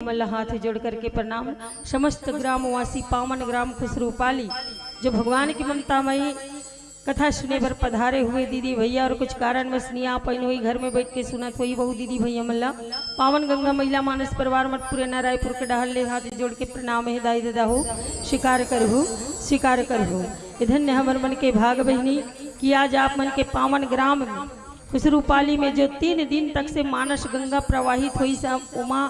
मल्ला हाथ जोड़ करके प्रणाम। समस्त ग्रामवासी पावन ग्राम खुसरूपाली जो भगवान की ममतामयी कथा सुने पर पधारे हुए दीदी भैया और कुछ कारणवश नहीं आ पाई हुई घर में बैठ के सुना हुई बहु दीदी भैया मल्ला पावन गंगा महिला मानस परिवार मठपुरे न रायपुर के डहल हाथ जोड़ के प्रणाम है दाई दादा हो स्वीकार करहु धन्य हमर मन के भाग बहनी कि आज आप मन के पावन ग्राम में खुसरूपाली में जो 3 दिन तक से मानस गंगा प्रवाहित हुई सब उमा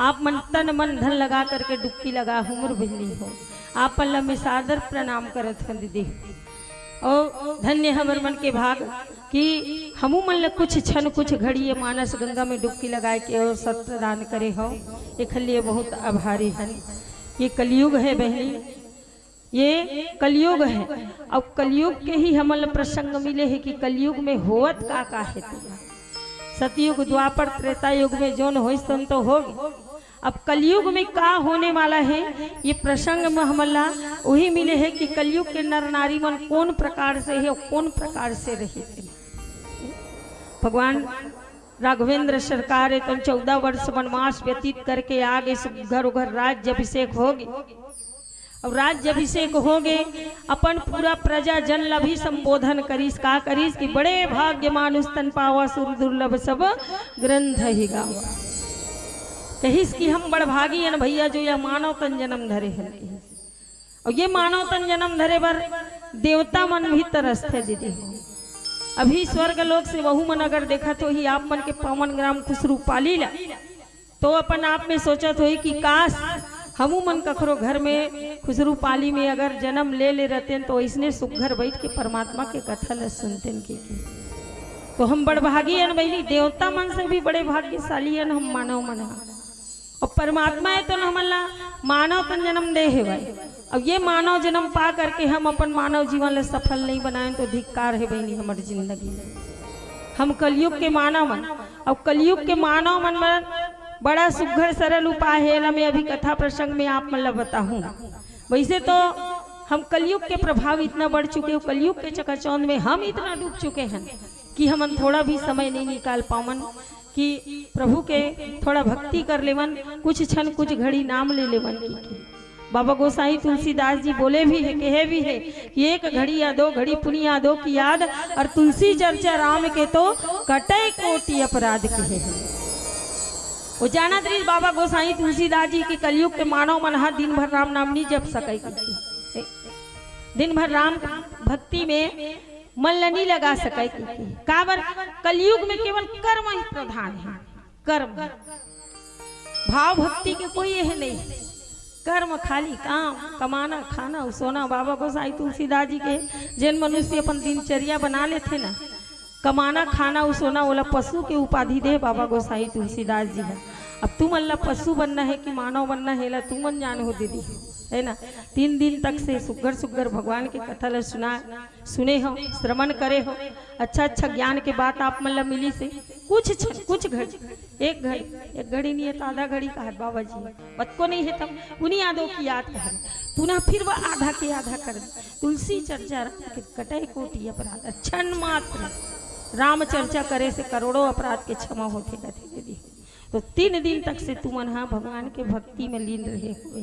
आप मन तन मन धन लगा करके डुबकी लगा हुमर बहनी हो आप पल्ला में सादर प्रणाम करत हैं दीदी और धन्य हमर मन के भाग कि हमू मन ल कुछ क्षण कुछ घड़ी मानस गंगा में डुबकी लगाए के और सत्य दान करे हो एक लिए बहुत आभारी है। ये कलयुग है बहनी, ये कलयुग है और कलयुग के ही हमल प्रसंग मिले है कि कलयुग में होवत का है तुझा। सतयुग द्वापर त्रेता युग में जोन हो तो होगी, अब कलयुग में का होने वाला है ये प्रसंग में हमला वही मिले है कि कलयुग के नर नारी मन कौन प्रकार से है और कौन प्रकार से रहे। भगवान राघवेंद्र सरकार है तुम 14 वर्ष वनवास व्यतीत करके आगे घर घर राज्य अभिषेक होगी और राज्य अभिषेक हो गए अपन पूरा प्रजा जन लभी संबोधन करीस का करीस कि बड़े भाग्य मानुष तन पावा सुर दुर्लभ सब ग्रंथ ही गावा कहिस कि हम बड़ भागी हैं भैया जो यह मानव तन जन्म धरे हैं और ये मानव तन जन्म धरे पर देवता मन भी तरसते दीदी हो। अभी स्वर्ग लोक से वहु मन अगर देखा तो ही आप मन के पावन ग्राम खुसरूपाली ला तो अपन आप में सोचत हो कि काश हमू मन कखरो घर में खुसरूपाली में अगर जन्म ले रहते तो इसने सुघर बैठ के परमात्मा के कथा ल सुनते की तो हम बड़ भागी हैं बहनी, देवता मन से भी बड़े भाग्यशाली हैं हम मानव मन और परमात्मा है तो हमला मानव तन जन्म दे है भाई। अब ये मानव जन्म पा करके हम अपन मानव जीवन ले सफल नहीं बनाए तो धिक्कार है बहनी हमारी जिंदगी में। हम कलयुग के मानव मन और कलयुग के मानव मन में बड़ा सुघर सरल उपाय है मैं अभी कथा प्रसंग में आप मतलब बताऊं। वैसे तो हम कलयुग के प्रभाव इतना बढ़ चुके हो, कलयुग के चकाचौंध में हम इतना डूब चुके हैं कि हम थोड़ा भी समय नहीं निकाल पावन कि प्रभु के थोड़ा भक्ति कर लेवन कुछ क्षण कुछ घड़ी नाम ले लेवन की। बाबा गोसाई तुलसीदास जी बोले भी है कहे भी है कि 1 घड़ी या 2 घड़ी पुनि यादों की याद और तुलसी चर्चा राम के तो कटे कोटि अपराध के है। वो जाना तरी बाबा गोसाई तुलसीदास जी के कलयुग के मानव मन दिन भर राम नाम नहीं जप सके, दिन भर राम भक्ति में मन नहीं लगा सके काबर कलयुग में केवल कर्म ही प्रधान है। कर्म भाव भक्ति के कोई यह नहीं, कर्म खाली काम कमाना खाना सोना। बाबा गोसाई तुलसीदास जी के जिन मनुष्य अपन दिनचर्या बना लेते ना कमाना खाना सोना वाला पशु के उपाधि दे बाबा गोसाई तुलसीदास जी है। अब तुम अल्लाह पशु बनना है कि मानव बनना है ला तुम मन जान हो दीदी है ना। 3 दिन तक से सुगर सुगर भगवान के कथा ल सुने हो श्रवण करे हो अच्छा ज्ञान के बात आप मतलब मिली से कुछ घड़ी 1 घड़ी नहीं है तो आधा घड़ी कहा बाबा जी बत को नहीं है तब उन्हीं यादों की याद कर पुनः फिर वह आधा के आधा कर तुलसी चर्चा कटे कोटि अपराध क्षण मात्र राम चर्चा करे से करोड़ों अपराध के क्षमा होते रहते दीदी। तो 3 दिन तक से तुम हाँ भगवान के भक्ति में लीन रहे हुए।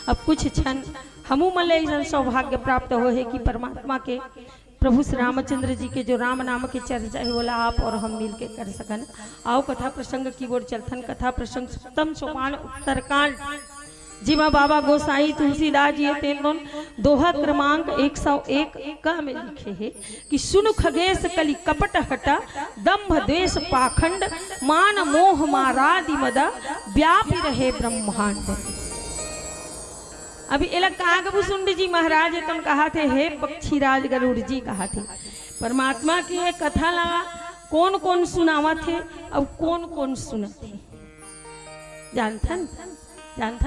अब कुछ क्षण हमू मन ले सौभाग्य प्राप्त हो है कि परमात्मा के प्रभु श्री रामचंद्र जी के जो राम नाम के चर्चा है बोला आप और हम मिल के कर सकन। आओ कथा प्रसंग की ओर चलथन। कथा प्रसंग सप्तम सोपान उत्तरकांड जिमा बाबा गोसाई तुलसीदास जी तेन दोहा क्रमांक 101 का में लिखे है कि सुन खगेश कली कपट हटा दंभ द्वेष पाखंड मान मोह मारादि मदा व्यापी रहे ब्रह्मांड। अभी एला कागभूषुंड जी महाराज तुम कहा थे हे पक्षीराज गरुड़ जी कहा थे परमात्मा की ये कथा लगा कौन कौन सुनावा थे अब कौन कौन सुना थे जानथन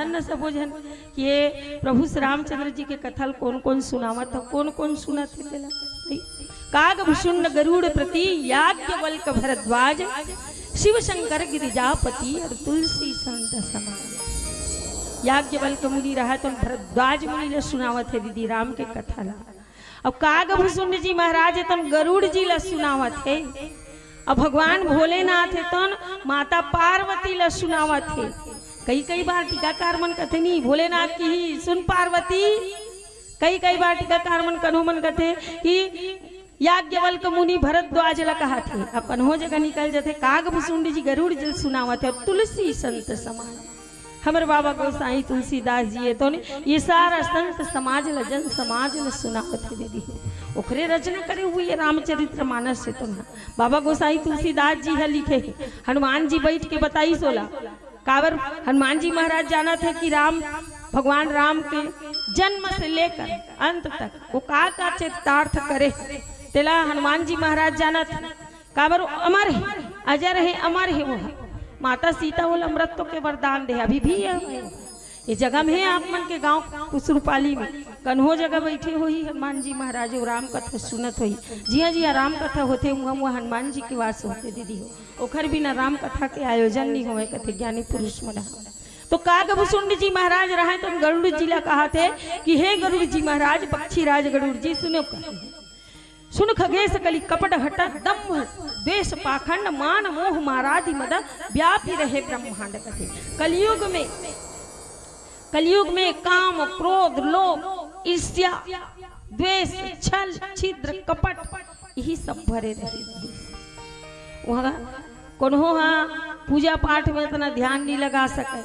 न सब जन कि ये प्रभु श्री रामचंद्र जी के कथल कौन कौन सुनावा था कौन कौन सुना थे कागभूषुंड गरुड़ प्रति याज्ञवल्क्य भरद्वाज शिव शंकर गिरिजापति और तुलसी संत समान। याज्ञवल्क्य मुनि रहा तो भरद्वाज मुनि ने सुनावत है दीदी राम के कथा ला। अब कागभूषुंड जी महाराज तन गरुड़ जी ला सुनावत है। अब भगवान भोलेनाथ है तन माता पार्वती ला सुनावत है। कई बार टीकाकार मन कथे नहीं भोलेनाथ की ही सुन पार्वती, कई बार टीकाकार मन कन्हो मन कथे कि याज्ञवल्क मुनि भरद्वाज ला कहा थे अपन हो जगह निकल जाते काग भुसुंडी जी गरुड़ जल सुनावत है तुलसी संत समान। हमारे बाबा गोसाई तुलसीदास जी तो ने ये सारा संत समाज ला जन समाज ला सुनावत है दीदी, ओखरे रचना करे हुए रामचरित्र मानस से तो ना बाबा गोसाई तुलसीदास जी है लिखे हनुमान जी बैठ के बताई सोला काबर हनुमान जी महाराज जाना थे कि राम भगवान राम के जन्म से लेकर अंत तक वो का चरितार्थ करे तेला हनुमान जी महाराज जाना थे काबर अमर है अजर है अमर है वो है। माता सीता बोल अमृत के वरदान दे अभी भी है ये जगह में है आप मन के गांव कुसरुपाली में कन्हो जगह बैठे हुई हनुमान जी महाराज राम कथा सुनत हुई जी हाँ राम कथा होते वहाँ हनुमान जी के वास होते दीदी हो ओखर बिना राम कथा के आयोजन नहीं हुए कथे ज्ञानी पुरुष मना। तो कागभुसुंड जी महाराज रहे तो गरुड़ जी ला कहा थे कि हे गरुड़ जी महाराज पक्षी राज गरुड़ जी सुनो सुन खगेश कली कपट हट दम द्वेष पाखंड मान मोह मारादि मद व्यापी रहे ब्रह्मांड कथे। कलयुग में काम क्रोध लोभ ईर्ष्या द्वेष छल छिद्र कपट यही सब भरे रहे। वहाँ कोनो पूजा पाठ में इतना ध्यान नहीं लगा सके,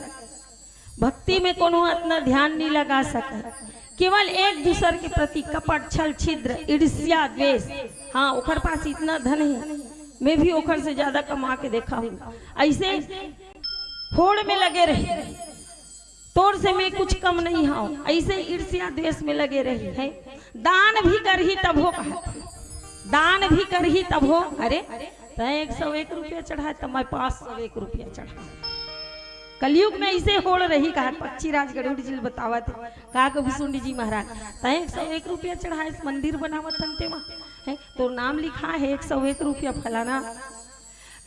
भक्ति में कोनो इतना ध्यान नहीं लगा सके, केवल एक दूसरे के प्रति कपट छल छिद्र ईर्ष्या द्वेष। हाँ ओखर पास इतना धन है मैं भी ओखर से ज्यादा कमा के देखा हूँ, ऐसे होड़ में लगे रहे तोर से मैं कुछ कम नहीं हूँ, ऐसे ईर्ष्या द्वेष में लगे रही है। दान भी कर ही तब हो कहा, दान भी कर ही तब हो। अरे 101 रुपया चढ़ाए तो मैं 501 रुपया चढ़ा। कलयुग में ऐसे होड़ रही कहा पक्षी राज गरुड़ जी बतावा थे कागभुसुंड जी महाराज 101 रुपया चढ़ाए मंदिर बनावत हनते है तो नाम लिखा है 101 रुपया फलाना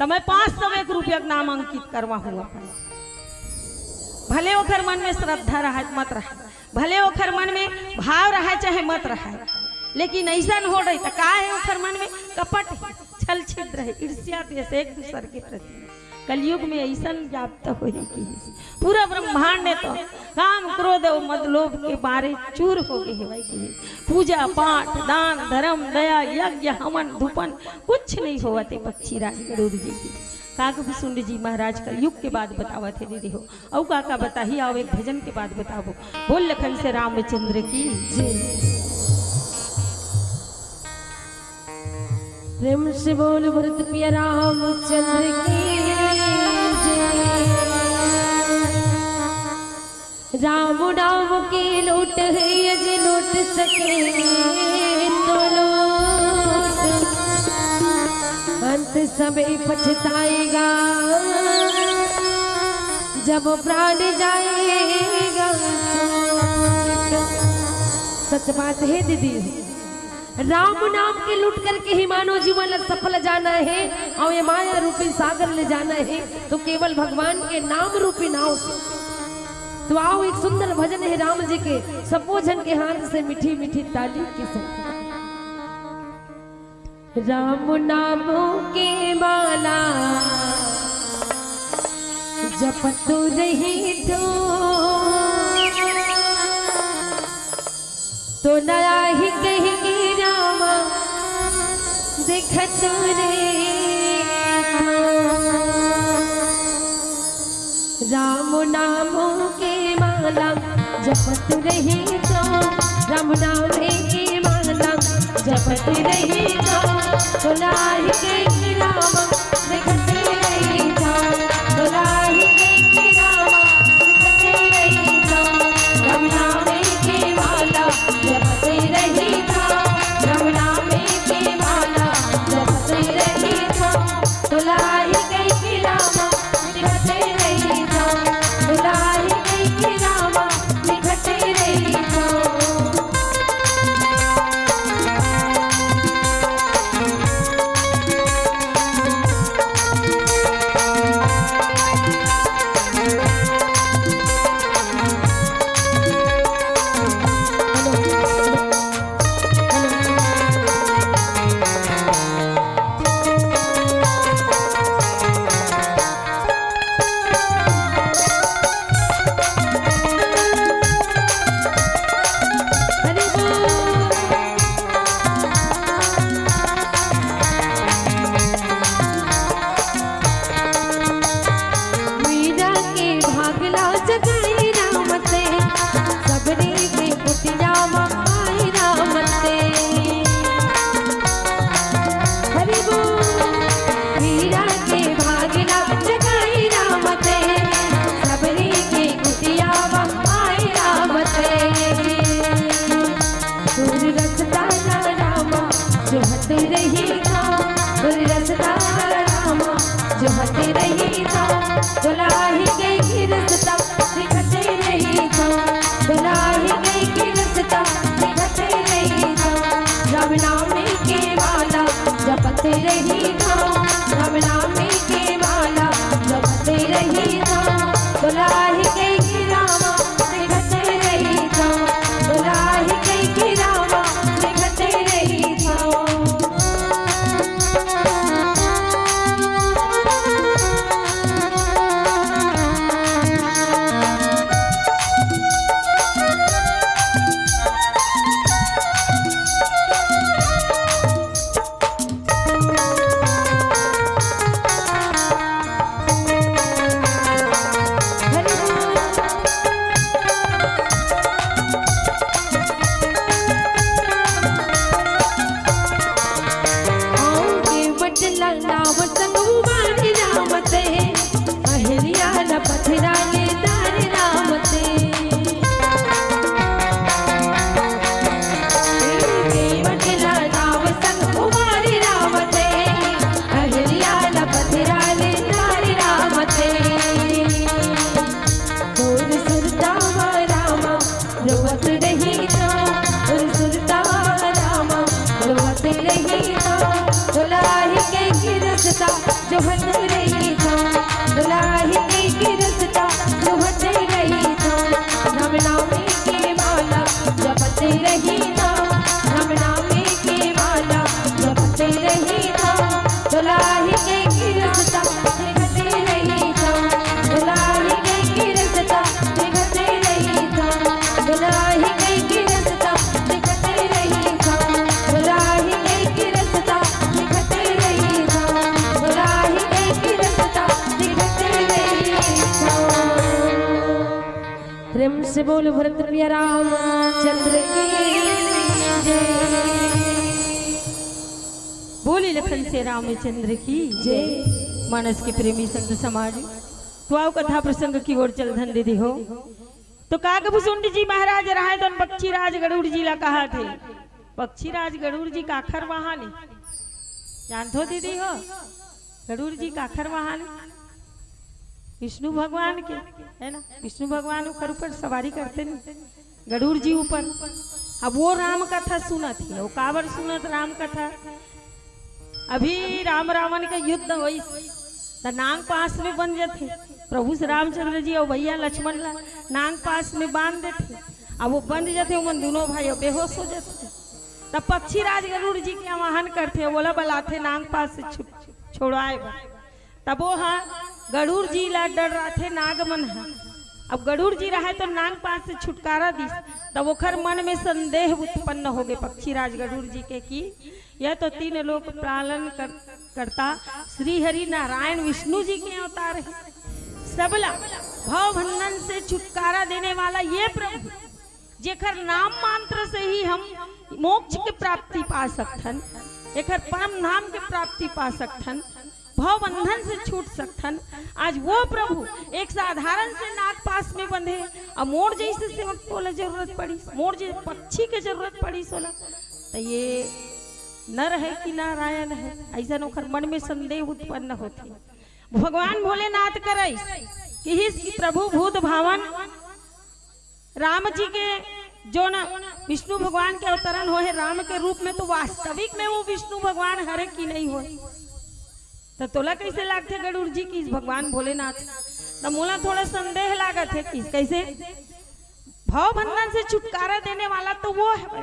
तो मैं 501 रुपया नाम अंकित करवा हुआ। भले ओखर मन में श्रद्धा रहा मत रहा, भले ओखर मन में भाव रहा चाहे मत रहा, लेकिन ऐसा हो रही तो का है ओखर मन में कपट छल छिद्र है ईर्ष्या द्वेष एक दूसरे के प्रति। कलयुग में ऐसा जापता हो कि पूरा ब्रह्मांड ने तो काम क्रोध और मद लोभ के बारे चूर हो गए है भाई। पूजा पाठ दान धर्म दया यज्ञ हवन धूपन कुछ नहीं हुआ थे पक्षी राज गरुड़ जी की। कागभुसुंड जी महाराज का युग के बाद बतावा थे दीदी हो औ काका बताही आओ एक भजन के बाद बताबो। बोल लखन से रामचंद्र की जय। प्रेम से बोल भरत पिया रामचंद्र की जय। राम नाम की लूट है यदि लूट सके तो लूट, अंत समय पछताएगा जब प्राण जाएगा। सच बात है दीदी, राम नाम के लूट करके ही मानव जीवन सफल जाना है और ये माया रूपी सागर ले जाना है तो केवल भगवान के नाम रूपी नाव से। तो आओ एक सुंदर भजन है राम जी के, सबो जन के हाथ से मीठी मीठी ताली के साथ। राम नाम के माला जपत रही तो नया ही कहेगी रामा देखत रे। राम नाम के माला जपत रही तो, राम नाम के माला जपत रही तो नया ही कहेगी रामा देखत रही तो नया ही कहेगी रामा देखत रही तो। राम नाम के माला जपत रही तो, राम नाम के माला जपत रही तो लाई कहेगी रामा देखत रही तो लाई कहेगी रामा देखत रही तो। प्रेम से बोल भरत प्रिय रामचंद्र की जय। बोली लखन से रामचंद्र की जय। मानस के प्रेमी संत समाज तो आओ कथा प्रसंग की ओर चल धन दीदी हो। तो काकभूषुंड जी महाराज रहा तो पक्षीराज गरुड़ जी ला कहा थे। पक्षीराज गरुड़ जी काखर वहां ने जानतो दीदी हो। गरुड़ जी काखर वहां ने विष्णु भगवान के है ना। विष्णु भगवान ऊपर सवारी करते नहीं गरुड़ जी ऊपर। अब वो राम कथा सुना थी वो काबर सुनत राम कथा। अभी राम रावण का युद्ध हुई तो नांग पास में बन जाते प्रभु श्री रामचंद्र जी और भैया लक्ष्मण ला नांग पास में बांध देते। अब वो बंद जाते उमन दोनों भाई बेहोश हो जाते। तब पक्षीराज गरुड़ जी के आवाहन करते बोला बलाथे नांग पास से छोड़ाए। तब वो हाँ गरुड़ जी ला डर रहा थे नागमन है। अब गरुड़ जी रहा तो नांग पास से छुटकारा दी। तब ओखर मन में संदेह उत्पन्न हो गए पक्षीराज गरुड़ जी के कि यह तो तीन लोक पालन करता श्री हरि नारायण विष्णु जी के अवतार है। सबला भव बंधन से छुटकारा देने वाला ये प्रभु जेकर नाम मंत्र से ही हम मोक्ष की प्राप्ति पा सकथन। एकर परम नाम के प्राप्ति पा सकथन भव बंधन से छूट सकथन। आज वो प्रभु एक साधारण से नाग पास में बंधे और मोर जैसे सेवक को जरूरत पड़ी मोर जैसे पक्षी के जरूरत पड़ी सोला तो ये नर है कि नारायण है ऐसा नौकर मन में संदेह उत्पन्न होते। भगवान भोलेनाथ करे कि प्रभु भूत भावन राम जी के जो न विष्णु भगवान के अवतरण हो है राम के रूप में तो वास्तविक में वो विष्णु भगवान हरे की नहीं हो। तो तोला कैसे लागते गरुड़ जी की भगवान भोलेनाथ। तो मोला थोड़ा संदेह लागत है कि कैसे भव बंधन से छुटकारा देने वाला तो वो है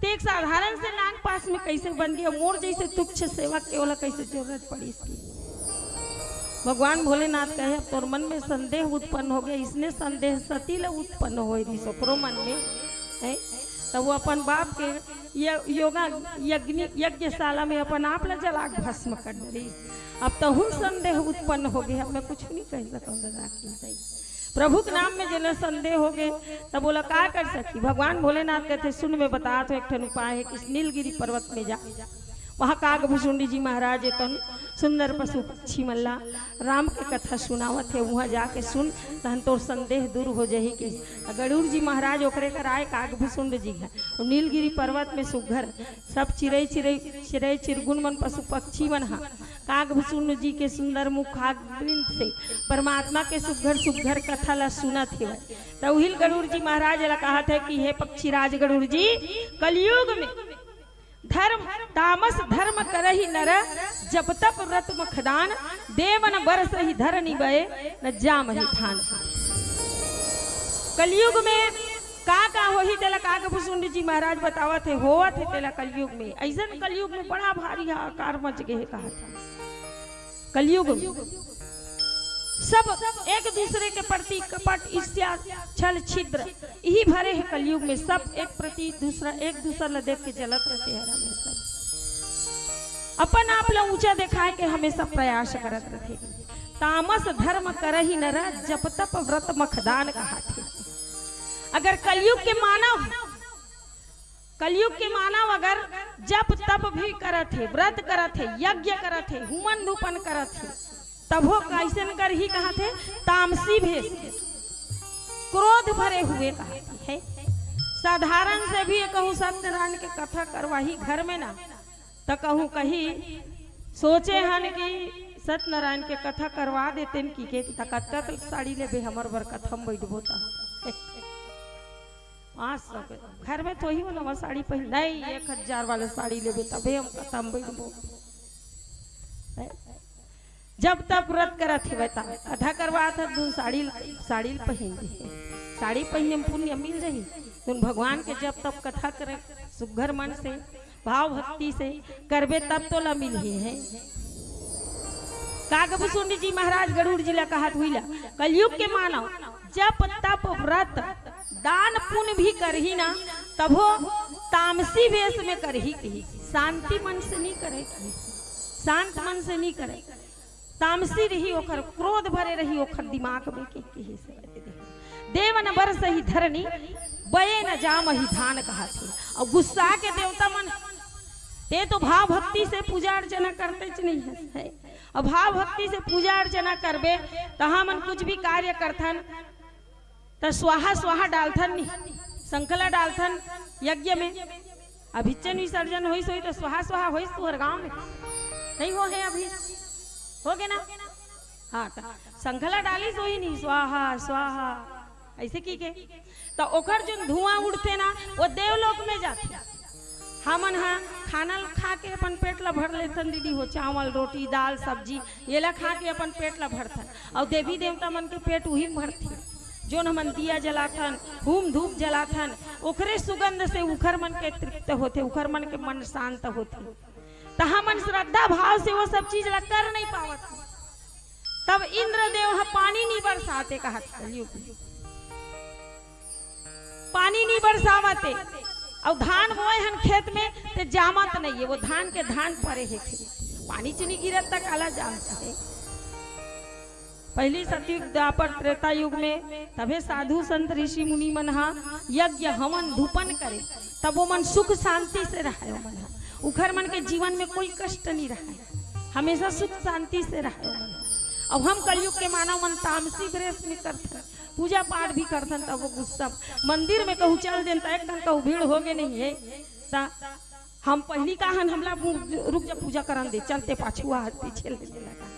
तो एक साधारण से नाग पास में कैसे बन गया मोर जैसे तुच्छ सेवा केवल कैसे जरूरत पड़ी इसकी। भगवान भोलेनाथ कहे अब तोर मन में संदेह उत्पन्न हो गया। इसने संदेह सतीला उत्पन्न हो सोकरो मन में है। तो वो अपन बाप के योगा यज्ञशाला में अपन आप ला जलाग भस्म कर रही। अब तो हूँ संदेह उत्पन्न हो गया। अब मैं कुछ नहीं कह सकूँ प्रभु के नाम में जिन्हें संदेह हो गए तब बोला क्या कर सकी। भगवान भोलेनाथ कहते सुन में बता तो एक उपाय है कि नीलगिरी पर्वत में जा वहाँ काकभूषुंड जी महाराज तन सुंदर पशु पक्षी मल्ला राम के कथा सुनावत है। वहाँ जाके सुन तहन तोर संदेह दूर हो जाही। कि गरुड़ जी महाराज ओकरे कराए काकभूषुंड जी है नीलगिरी पर्वत में सुघर सब चिड़ै चिरगुन मन पशु पक्षी मन हा काकभूषुंड जी के सुंदर मुखाग्रिन से परमात्मा के सुघर कथा ला सुनत है। तो उहिल गरुड़ जी महाराज ला कहा था कि हे पक्षीराज गरुड़ जी कलयुग में धर्म तामस धर्म करही नर जब तप व्रत मखदान देवन बरस ही धरनी बये न जाम ही धान। कलयुग में का हो ही तेला काकभूषुंड जी महाराज बतावत है होवत है तेला कलयुग में ऐसा कलयुग में बड़ा भारी आकार मच गए कहा था। कलयुग सब एक दूसरे के प्रति कपट ईर्ष्या छल छिद्र यही भरे है कलयुग में। सब एक प्रति दूसरा एक दूसरा देख के जलत रहते हैं हमेशा। अपन आप ला ऊंचा दिखाए के हमेशा प्रयास करत रहते। तामस धर्म करही नर जप तप व्रत मखदान कहा थे। अगर कलयुग के मानव अगर जप तप भी करत है व्रत करत है यज्ञ करत है हुमन धूपन करत है तब वो कैसन कर ही कहा थे तामसी भेष क्रोध भरे हुए कहा है। साधारण से भी कहूँ सत्यनारायण के कथा करवाही घर में ना तो कहूँ कहीं सोचे हन कि सत्यनारायण के कथा करवा देते की के तक साड़ी ले बे हमर बर कथम बैठबो ता 500 के घर में तो ही वो नवा साड़ी पहन नहीं 1000 वाले साड़ी ले बे तबे हम कथम बैठबो। जब तक व्रत करत है बता आधा करवा था दून साड़ी पहन दे साड़ी पहनने में पुण्य मिल रही। तुम भगवान के जब तब कथा करे सुघर मन से भाव भक्ति से करबे तब तो ला मिल ही है। काकभूषुंड जी महाराज गरुड़ जी ला कहा हुई कलयुग के मानव जप तप व्रत दान पुण्य भी करही ना तब हो तामसी वेश में करही कही शांति मन से नहीं करे शांत मन से नहीं करे तामसी रही ओकर क्रोध भरे रही ओकर दिमाग में के से देव देव न बरस ही धरनी बये न जाम ही धान कहा थे। और गुस्सा के देवता मन ते तो भाव भक्ति से पूजा अर्चना करते च नहीं है। और भाव भक्ति से पूजा अर्चना करबे तहा मन कुछ भी कार्य करथन तो स्वाहा स्वाहा डालथन नहीं, संकला डालथन यज्ञ में। अभिचन विसर्जन होइस होई तो स्वाहा स्वाहा होइस तुहर गांव में नहीं हो है अभी हो गए ना। हाँ तो संकला डालिस होई नहीं स्वाहा स्वाहा ऐसे की के तो ओकर जो धुआं उड़ते ना वो देवलोक में जाते। हमन हाँ खाना खा के अपन पेट ला भर लेथन दीदी हो, चावल रोटी दाल सब्जी ये ला खा के अपन पेट ला भरथन। और देवी देवता मन के पेट वही भरती जो हमन दिया जलाथन धूम धूप जलाथन ओकरे सुगंध से उखर मन के तृप्त होते, उखर मन के मन शांत होते। तो हमन श्रद्धा भाव से वो सब चीज ला कर नहीं पावत। तब इंद्रदेव पानी नहीं बरसाते कहा पानी नहीं बरसावते। और धान बोए हन खेत में ते जामत नहीं है, वो धान के धान परे है पानी चनी गिरत तक आला जामता है। पहली सतयुग द्वापर त्रेता युग में तबे साधु संत ऋषि मुनि मन हा यज्ञ हवन धूपन करे तब वो मन सुख शांति से रहे। मन उखर मन के जीवन में कोई कष्ट नहीं रहा, हमेशा सुख शांति से रहे। अब हम कलयुग के मानव मन तामसी ड्रेस में करते पूजा पाठ भी करथन तब वो गुस्सा मंदिर में कहूँ चल देन एक ढंग कहूँ भीड़ हो गए नहीं है ता हम पहली कहन हमला रुक जा पूजा करन दे चलते पाछू हाथ पीछे लेने लगा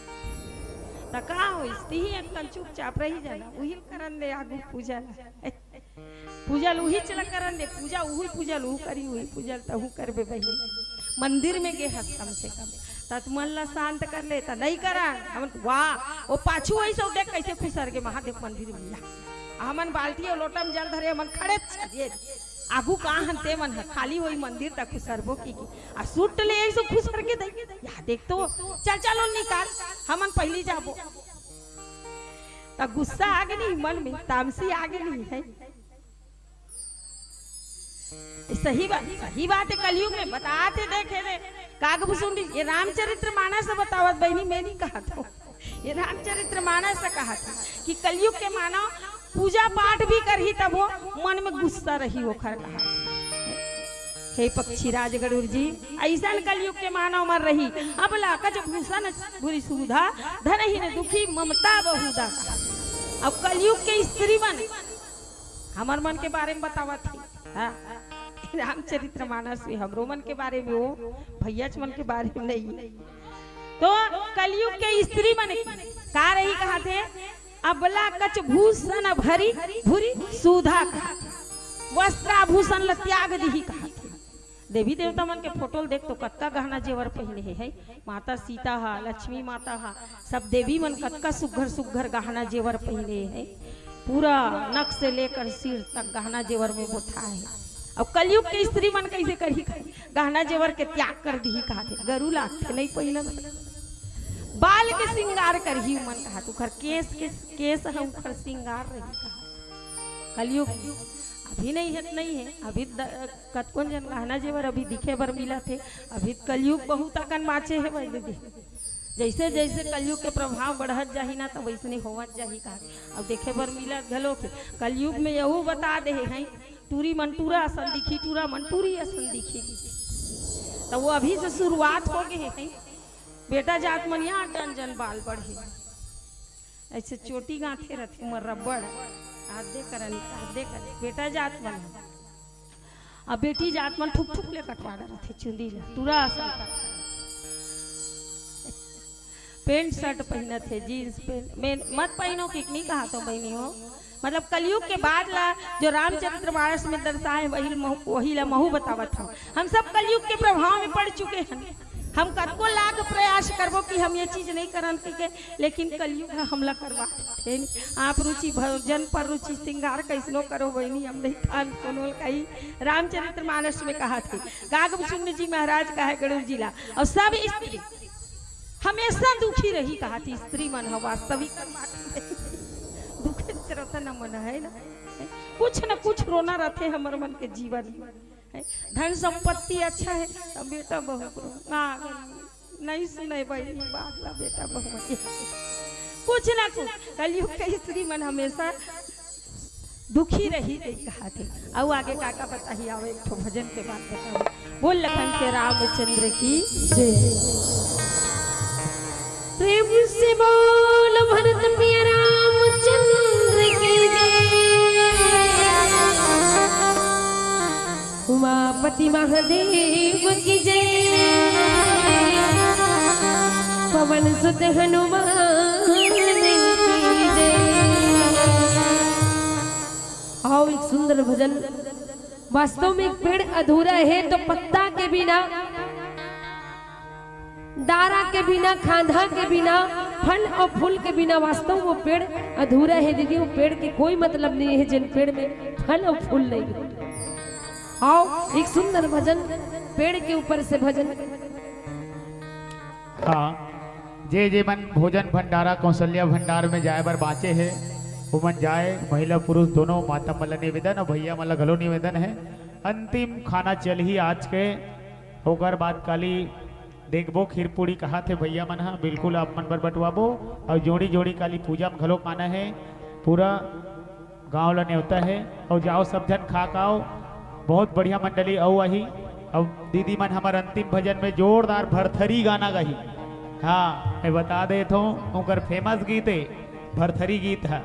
ता का होइस ही एक कल चुपचाप रही जाना वही करन दे आगू पूजा पूजा लूही चला करन दे पूजा वही पूजा लू करी वही पूजा तहू करबे बही मंदिर में गे हस कम से कम तत मन ला शांत कर ले ता नहीं करा हमन वाह वो पाछू ऐसे देख कैसे खुसर के महादेव मंदिर मिला हमन बाल्टी और लोटा में जल धरे हमन खड़े छे आगू कहां हनते मन खाली होई मंदिर तक खुसरबो की आ सूट ले ऐसे खुसर के दे या देख तो चल चलो निकाल हमन पहली जाबो ता गुस्सा आगे नहीं मन में तामसी आगे नहीं है। सही बात है कलयुग में बताते देखे रे कागभूषुंडी ये रामचरित्र मानस बतावत बहनी मैं नहीं कहा था, ये रामचरित्र मानस कहा था कि कलयुग के मानव पूजा पाठ भी करही तब वो मन में गुस्सा रही वो खर कहा। हे पक्षी राज गरुड़ जी ऐसा कलयुग के मानव मर रही अब लाकच भूषण बुरी सुधा धन ही न दुखी ममता बहुधा। अब कलयुग के स्त्री मन हमार मन के बारे में बतावत थी रामचरित्र मानस में हमरो मन के बारे में वो भैया मन के बारे में नहीं। तो कलयुग के स्त्री मन का रही कहा थे अबला कच भूषण भरी भूरी सुधा वस्त्राभूषण ल त्याग दी कहा थे। देवी देवता मन के फोटो देख तो कत्का गहना जेवर पहने है माता सीता हा लक्ष्मी माता हा सब देवी मन कत्का सुघर सुघर गहना जेवर पहने है पूरा नक से लेकर सिर तक गहना जेवर में बोथा है। अब कलयुग के स्त्री मन कैसे करी गहना जेवर के त्याग कर दी कहा थे गरु लाते नहीं पहिना बाल के श्रृंगार कर ही मन कहा तुखर केस है उखर श्रृंगार रही कहा। कलयुग अभी नहीं है अभी कतकोन जन गहना जेवर अभी दिखे बर मिला थे अभी कलयुग बहुत अकन माचे है भाई दीदी जैसे जैसे कलयुग के प्रभाव बढ़त जाही ना तो वैसने होवत जाही कहा। अब देखे बर मिला घलो के कलयुग में यहू बता दे है टूरी मंटूरा असन दिखी टूरा मंटूरी असन दिखी तो वो अभी से शुरुआत हो गए है। बेटा जात मन यहाँ टन जन बाल बढ़े ऐसे चोटी गांथे रथे उमर रबड़ आधे करन बेटा जात मन अब बेटी जात मन ठुक ठुक ले कटवा रथे चुंदी टूरा असन पेंट शर्ट पहने थे जीन्स पेंट मत पहनो कि नहीं कहा तो बहनी हो मतलब कलयुग के बाद ला जो रामचरित्र मानस में दर्शाए वही ला महू बतावत था। हम सब कलयुग के प्रभाव में पड़ चुके हैं हम कतको लाख प्रयास करबो कि हम ये चीज नहीं करन के लेकिन कलयुग हमला करवा थे। आप रुचि भजन पर रुचि श्रृंगार कैसनो करो बहनी हम नहीं खान कोनो कही रामचरित्र मानस में कहा थे कागभूषुंडी जी महाराज का है गरुड़ जिला और सब स्त्री हमेशा दुखी रही कहा थी स्त्री मन हो वास्तविक दुखे न मन है ना कुछ रोना रहते हमारे मन के जीवन में धन संपत्ति अच्छा है तो बेटा बहू नहीं सुने बहनी बात ला बेटा बहू कुछ ना कुछ कलयुग के स्त्री मन हमेशा दुखी रही गई कहा थे। और आगे काका बताइए, आओ एक ठो भजन के बात बताओ। बोल लखन के रामचंद्र की जय। प्रेम से बोल भरत प्रिय रामचंद्र की जय। उमापति महादेव की जय। पवन सुत हनुमान की जय। आओ एक सुंदर भजन। वास्तव में एक पेड़ अधूरा है तो पत्ता के बिना, दारा के बिना, खांधा के बिना, फल और फूल के बिना वास्तव वो पेड़ अधूरा है दीदी। वो पेड़ के कोई मतलब नहीं है जिन पेड़ में फल और फूल नहीं। आओ एक सुंदर भजन, पेड़ के ऊपर से भजन। हाँ, जे जे मन भोजन भंडारा कौशल्या भंडार में जाए बर बाँचे है वो मन जाए। महिला पुरुष दोनों, माता मल्ला निवेदन और भैया मल्ला घलो निवेदन है। अंतिम खाना चल ही आज के होकर बाद काली देखबो खीर पूड़ी कहा थे भैया मन। हाँ बिल्कुल आप मन बर बटवाबो और जोड़ी जोड़ी काली पूजा में घलो खाना है। पूरा गांव ला न्योता है और जाओ सब जन खा खाओ। बहुत बढ़िया मंडली औ आही। अब दीदी मन हमार अंतिम भजन में जोरदार भरथरी गाना गाही। हाँ मैं बता दे तो उनकर फेमस गीत है भरथरी गीत है।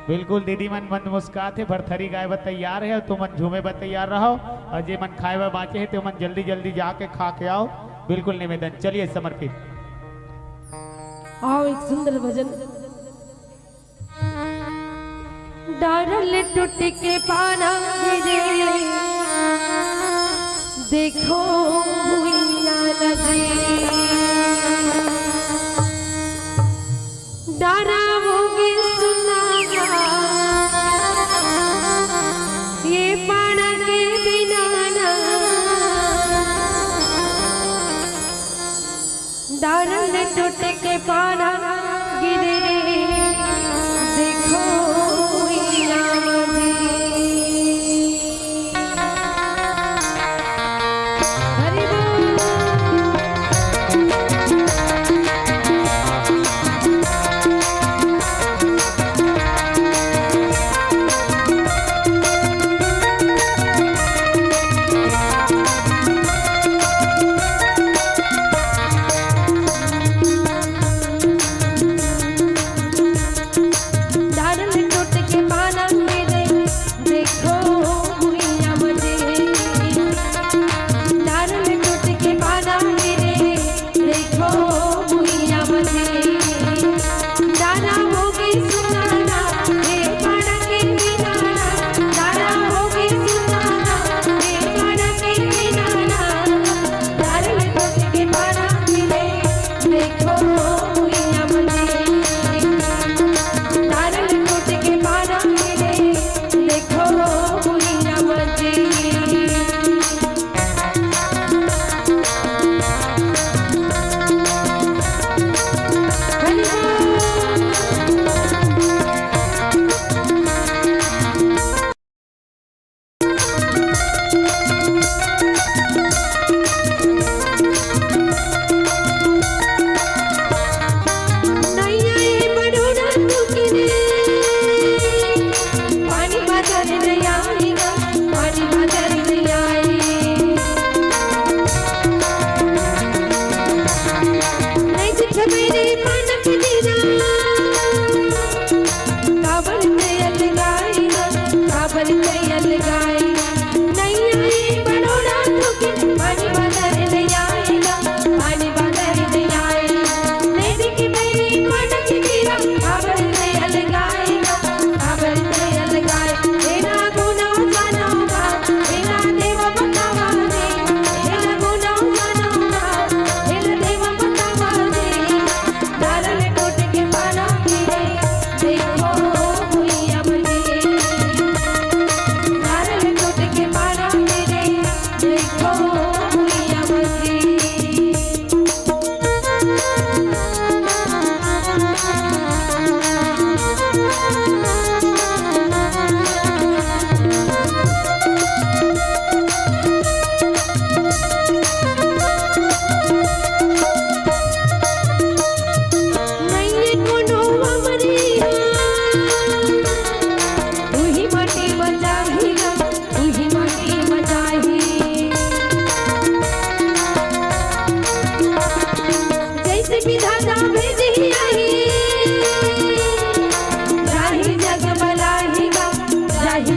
बिल्कुल दीदी मन मन मुस्कात है, भरथरी गाय बर तैयार है। तुम मन झूमे बर तैयार रहो और जे मन खाए बर बाँचे है तो मन जल्दी जल्दी जाके खा के आओ। बिल्कुल निवेदन। चलिए समर्पित। आओ एक सुंदर भजन। डारल टूट के पाना गिरे, देखो भुइयां लगे। डरावोगे सुनागा ये पाना के बिना ना। डारल टूट के पाना गिरे, देखो भुइयां लगे। हरि बोल।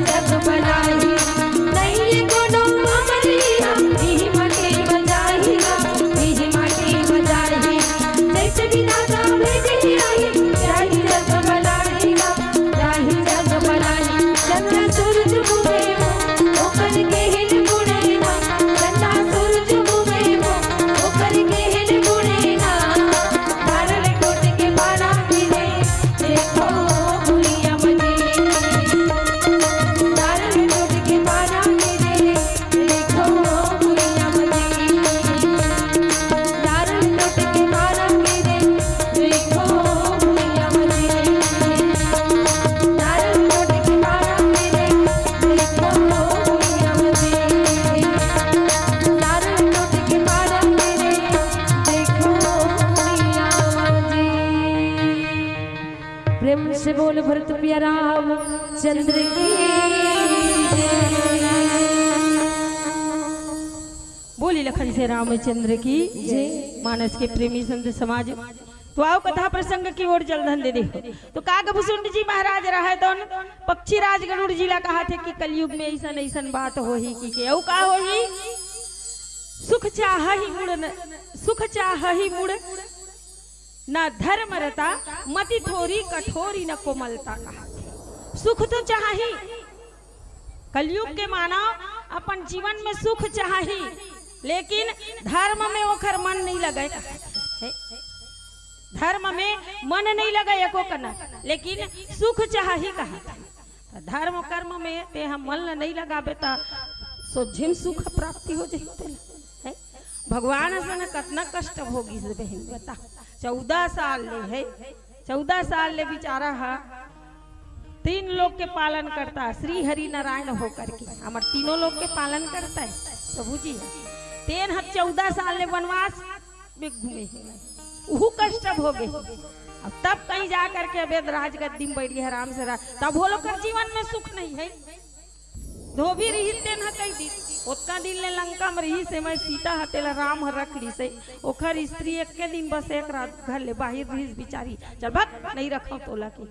जग बनाई नहीं कोनो अमरिया इही माटी बजाई इही माटी बजाई जैसे विधाता भेजी आई जाहि जग बनाई जाहि जग बनाई चंद्र सूरज मुहे ओकर के हिल गुणे ना चंद्र सूरज मुहे ओकर के हिल गुणे ना धारल कोट के बाड़ा गिरे देखो भुलिया मजे धारल कोट के बाड़ा गिरे देखो भुलिया मजे धारल कोट के बाड़ा गिरे देखो भुलिया मजे धारल कोट के बाड़ा गिरे देखो भुलिया मजे धारल कोट के बाड़ा गिरे देखो भुलिया मजे। प्रेम से बोल भरत प्रिया राम चंद्र की बोली लखन से रामचंद्र की जय। मानस के प्रेमी संत समाज। तो आओ कथा प्रसंग की ओर जल धंधे देखो। तो कागभूषुंड जी महाराज रहे तो पक्षी राज गरुड़ जिला कहा थे कि कलयुग में ऐसा ऐसा बात हो ही कि के का हो ही सुख चाह ही मुड़ सुख चाह ही मुड़ न धर्म रता मति थोरी कठोरी न कोमलता कहा। सुख तो चाही, कलयुग के मानव अपन जीवन में सुख चाही, लेकिन धर्म में ओखर मन नहीं लगे। धर्म में मन नहीं लगे एको कना, लेकिन सुख चाही कहा। धर्म कर्म में ते हम मन नहीं लगाबे ता सोझिम सुख प्राप्ति हो जाए। भगवान सन कतना कष्ट भोगी से बहन बता। 14 साल ले है, 14 साल ले बेचारा है 3 लोग के पालन करता है, श्री हरि नारायण होकर के हमार तीनों लोग के पालन करता है प्रभु जी। 14 साल ले वनवास में घूमे हैं, वह कष्ट भोगे। अब तब कहीं जा करके अवैध राज गद्दी में बैठ गए आराम से तब वो लोग जीवन में सुख नहीं है। धोबी रही तेन कई दिन उतना दिन ले लंका में रही से मैं सीता हतेला राम रख ली से ओखर स्त्री एक के दिन बस एक रात घर ले बाहर रही बिचारी। चल भग नहीं रखो तोला की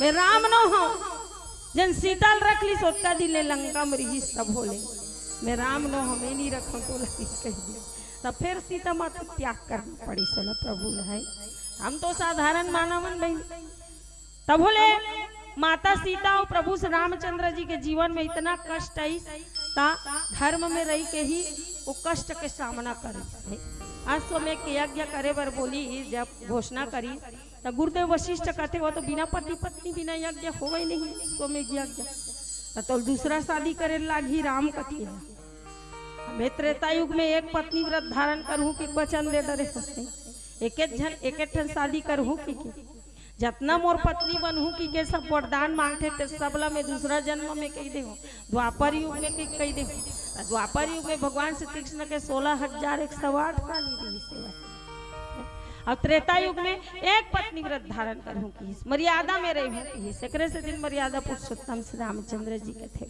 मैं राम न हो जन सीता रख ली सोता दिन ले लंका में रही सब बोले मैं राम न हो मैं नहीं रखो तोला की कह दी। तब फिर सीता माता त्याग करना पड़ी सोला प्रभु है। हम तो साधारण मानवन बहन। तब बोले माता सीता और प्रभु श्री रामचंद्र जी के जीवन में इतना कष्ट आई ता धर्म में रही के ही वो कष्ट के सामना करे। आज स्वमें के यज्ञ करे बर बोली जब घोषणा करी तो गुरुदेव वशिष्ठ कहते हो तो बिना पति पत्नी बिना यज्ञ हो ही नहीं स्वमें यज्ञ तो दूसरा शादी करे लागी राम कथी है। मैं त्रेता युग में एक पत्नी व्रत धारण करूँ कि वचन दे डरे एक ठन शादी करूँ कि जितना मोर पत्नी बनहू की के सब वरदान मांगते थे सबला में दूसरा जन्म में कही दे। द्वापर युग में कही दे। द्वापर युग में भगवान श्री कृष्ण के 16,108 का निधि सेवा। अब त्रेता युग में एक पत्नी व्रत धारण करूँ की मर्यादा में रही की सकरे से दिन मर्यादा पुरुषोत्तम श्री रामचंद्र जी के थे।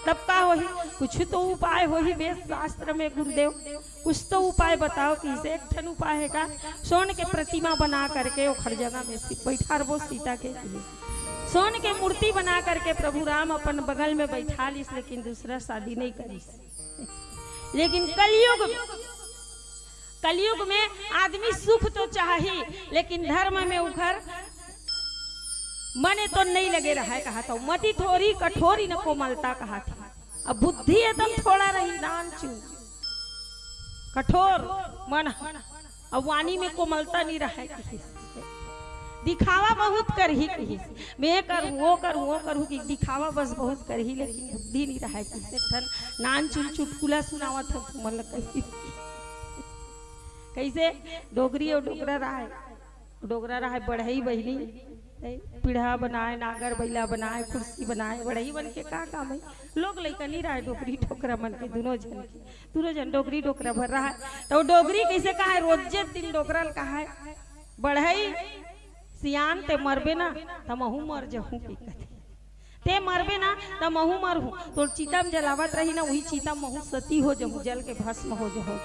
तब का हो ही कुछ तो उपाय हो ही वेद शास्त्र में गुरुदेव कुछ तो उपाय बताओ कि इसे एक ठन उपाय है का सोन के प्रतिमा बना करके वो हर जगह में बैठा रहो सीता के लिए सोन के मूर्ति बना करके प्रभु राम अपन बगल में बैठा लीस लेकिन दूसरा शादी नहीं करी। लेकिन कलयुग में आदमी सुख तो चाहिए लेकिन धर्म में उखर मने तो नहीं लगे रहा है कहा। तो मति थोड़ी कठोरी न कोमलता कहा थी। अब बुद्धि एकदम थोड़ा रही नानचू कठोर मन। अब वाणी में कोमलता नहीं रहा है। दिखावा बहुत कर ही मैं करूँ वो करूँ कि दिखावा बस बहुत कर ही लेकिन बुद्धि नहीं रहा है। नानचू चुटकुला सुनावा था मतलब कैसे डोगरी और डोगरा रहा है बढ़ई बहनी पीढ़ा बनाए नागर बैला बनाए कुर्सी बनाए बढ़ई बन के का काम है। लोग लैका नहीं रहा है डोगरी डोकरा मन के दोनों जन डोगरी डोकरा भर रहा है। तो डोगरी कैसे कहा है रोजे दिन डोकरा कहा है बढ़ई सियान ते मरबे ना तो महू मर जहू की कथे ते मरबे ना तो महू मर हूँ तो चीता में जलावत रही ना वही चीता महू सती हो जहू जल के भस्म हो जहो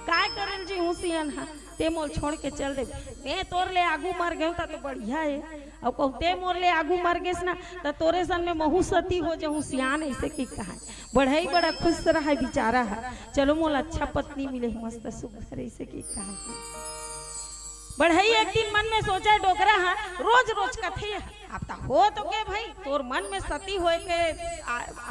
काय करल जी हूँ सियान हा ते मोल छोड़ के चल दे ते तोर ले आगू मर गए तो बढ़िया है। अब कहते मोर ले आगू मर गेस ना तो तोरे सन में महू सती हो जाऊँ सियान ऐसे की कहा बढ़ई बड़ा खुश रहा बेचारा है चलो मोल अच्छा पत्नी मिले मस्त सुख ऐसे की कहा बढ़ई एक दिन मन में सोचा डोकरा हाँ रोज रोज कथे अब तक हो तो के भाई तोर मन में सती होए के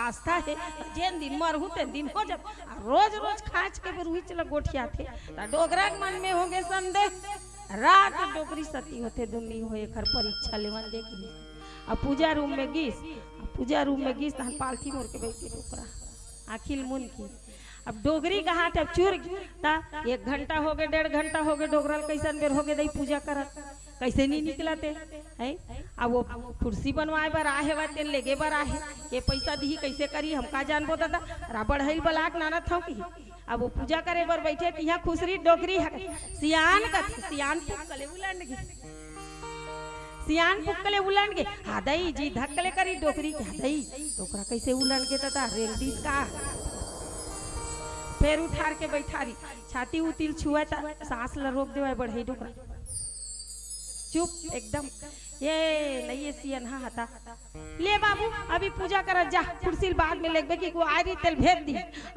आस्था है जेन दिन मरहू तेन दिन हो जब रोज रोज खाच के रुई चला गोठिया थे डोकरा के मन में होंगे संदेह रात डोकरी सती होते दुनी होए घर परीक्षा लेवन देखी अब पूजा रूम में गीस तहन पालथी मोर के बैठे डोकरा आखिल मुन की अब डोगरी का हाथ अब चूर ता 1 घंटा हो गए 1.5 घंटा हो गए डोगरल कैसन बेर हो गए दई पूजा करत कैसे नहीं निकलते है अब वो कुर्सी बनवाए बर आहे बा तेन लेगे बर आहे ये पैसा दी कैसे करी हम का जानबो दादा राबड़ हईल बलाक नाना था की अब वो पूजा करे बर बैठे यहाँ खुसरी डोगरी है सियान पुक्कले उलंड गे सियान पुक्कले उलंड गे हादई जी धक्कले करी डोगरी के हादई डोकरा कैसे उलंड के दादा रेलडी का पैर उठार के बैठारी छाती उतिल छुआ था सांस ला रोक देवा बढ़ई डोकरा चुप एकदम ये नहीं सियन हाँ हता ले बाबू अभी पूजा करत जा कुर्सी बाद में लेगबे कि को आरी तेल भेज दी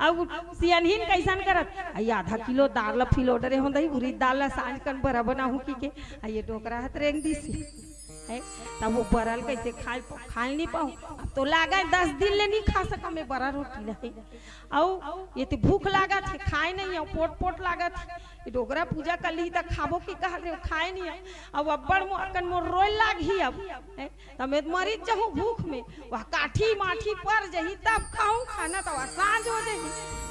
अब सियन हिन कैसन करत आई आधा किलो दाल ला फिलोडरे हो दई उरी दाल ला सांझ कन बरा बनाहू की के ये डोकरा हत रेंग दी सी है तब वो बरल कैसे खा नहीं पाऊँ अब तो लागा 10 दिन ले नहीं खा सका मैं बरा रोटी नहीं और ये तो भूख लागा थे खाए नहीं हो पोट लागा थे डोगरा पूजा कर ली तक खाबो की कहा रे खाए नहीं अब अब्बड़ मोकन मोर रोल लागी अब तब मरी जाऊँ भूख में वह काठी माठी पर जही तब खाऊं खाना तो सांझ हो जाही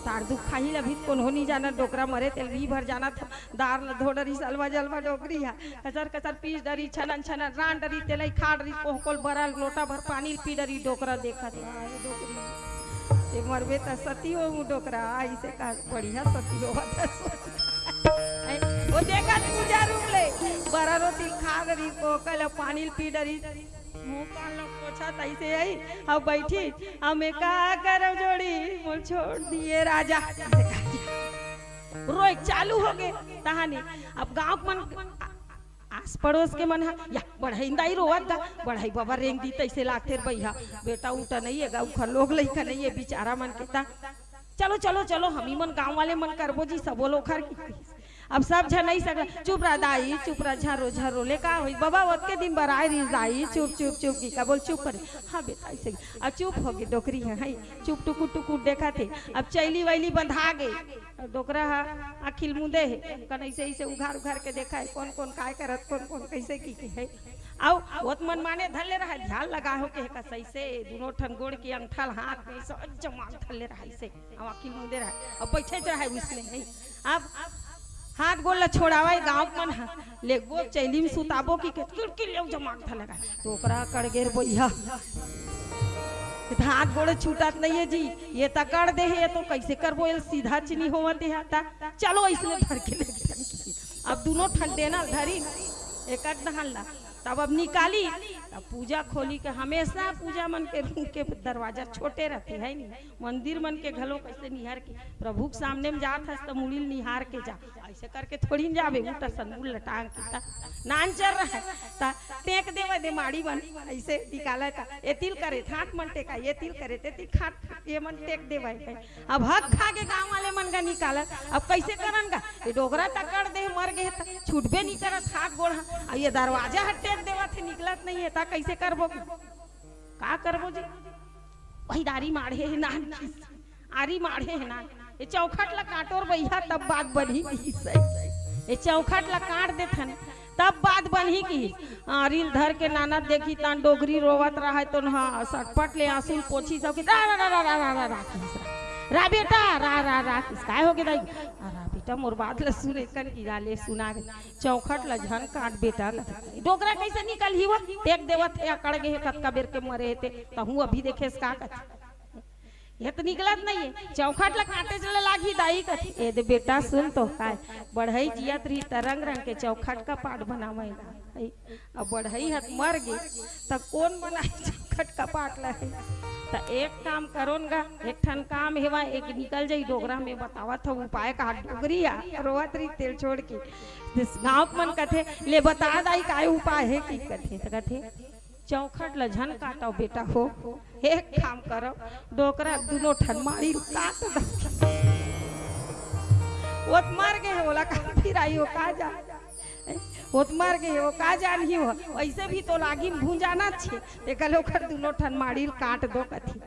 तार दुख खाही लभी कौन हो नहीं जाना डोकरा मरे तेल भी भर जाना था दार धोडरी सलवा जलवा डोकरी है कचर पीस डरी छनन रान डरी तेलई खा डरी कोहकोल बरल लोटा भर पानी पी डरी डोकरा देखा डोकरी मरबे तो सती हो डोकरा ऐसे का बढ़िया सती हो वो देखा पूजा रूम ले बरा रोटी खा डरी कोहकल पानी पी डरी मुंह कान पोछा तैसे आई अब बैठी हमें का करो जोड़ी मोल छोड़ दिए राजा रोई चालू हो गए कहानी अब गांव मन आस पड़ोस के मन है या बढ़ई दाई रोवत दा बढ़ई बाबा रेंग दी तैसे लागते भैया बेटा उठा नहीं है गाँव लोग लइका नहीं है बेचारा मन के चलो चलो चलो हम ही मन गाँव वाले मन करबो जी सबो लोग खर अब सब झन नहीं सकला चुप रहा दाई चुप रहा झरो ले का हुई बाबा वत के दिन बराई री दाई चुप की का बोल चुप करे हाँ बेटा ऐसे अब चुप हो गई डोकरी है चुप टुकुर देखा थे अब चैली वैली बंधा गई डोकरा अखिल मुदे है कन ऐसे उघार के देखा है कौन कौन काय करत कौन कैसे की है आओ बहुत मन माने धले रहा ध्यान लगा हो के सही से दोनों ठन गोड़ के अंगठल हाथ में सब जमा धले रहा से अब अखिल मुदे रहा अब बैठे रहा उसमें है अब हाथ गोल छोड़ावा गाँव मन लेगबो चैली में सुताबो की किड़की ले जमा था लगा तो ओकरा कड़ गेर बोइया हाथ गोड़ छूटत नहीं है जी ये तो कर दे है तो कैसे करबो सीधा चीनी होवत है चलो इसने धर के ले अब दोनों ठन देना धरी एक नहला तब अब निकाली तब पूजा खोली के हमेशा पूजा मन के रूम के दरवाजा छोटे रहते है नहीं मंदिर मन के घलो कैसे निहार के प्रभु के सामने में जात है तो मुड़िल निहार के जा ऐसे करके थोड़ी जाबे उल्टा सनमुल लटांग के नान चल रहा है टेक देवे दे माड़ी मन ऐसे निकाला था ये तिल करे ठाट मन टेका ये तिल करे ते तिल खाट ये मन टेक देवे है अब हक खा के गांव वाले मन का निकाला अब कैसे करन का ये डोगरा तकड़ दे मर गए छूटबे नहीं करत हाथ गोड़ ये दरवाजा हटे देवा थे निकलत नहीं है ता कैसे करबो का करबो जी वही दारी माढ़े है ना आरी माढ़े है ना ये चौखट ला काटोर भैया तब बात बनी ये चौखट ला काट देथन तब बात बनी की रील धर के नाना देखी तान डोगरी रोवत रहा है तो हाँ सटपट ले आंसू पोछी सब रा रा रा रा रा रा रा रा बेटा रा रा रा किसका हो गया बेटा मोर बात ल सुने कन की गाले सुना चौखट ल झन काट बेटा डोगरा कैसे निकल ही वो टेक देवत है अकड़ गए कतका बेर के मरे थे तहू अभी देखे का ये तो निकलत नहीं है चौखट ला काटे चले लागी दाई कथी ए दे बेटा सुन तो काय बढ़ई जियत रही तरंग रंग के चौखट का पाट बनावे अब बढ़ई हत मर गई तब कौन बनाई चौखट का पाटला है। तो एक काम करो गा, एक ठन काम हेवा, एक निकल जाई डोगरा में बतावा था उपाय का डोगरिया रोवत रही तेल छोड़ के गाँव मन कथे ले बता दाई का उपाय है की कथे तो कथे चौखट ल झन काटो बेटा हो, एक काम करो डोकरा दोनों ठन मारी काट दो ओत मार गए होला का फिर आई हो का जा ओत मार गए हो का जान ही हो ऐसे भी तो लागी भूंजाना छे एकल ओकर दोनों ठन मारी काट दो कथी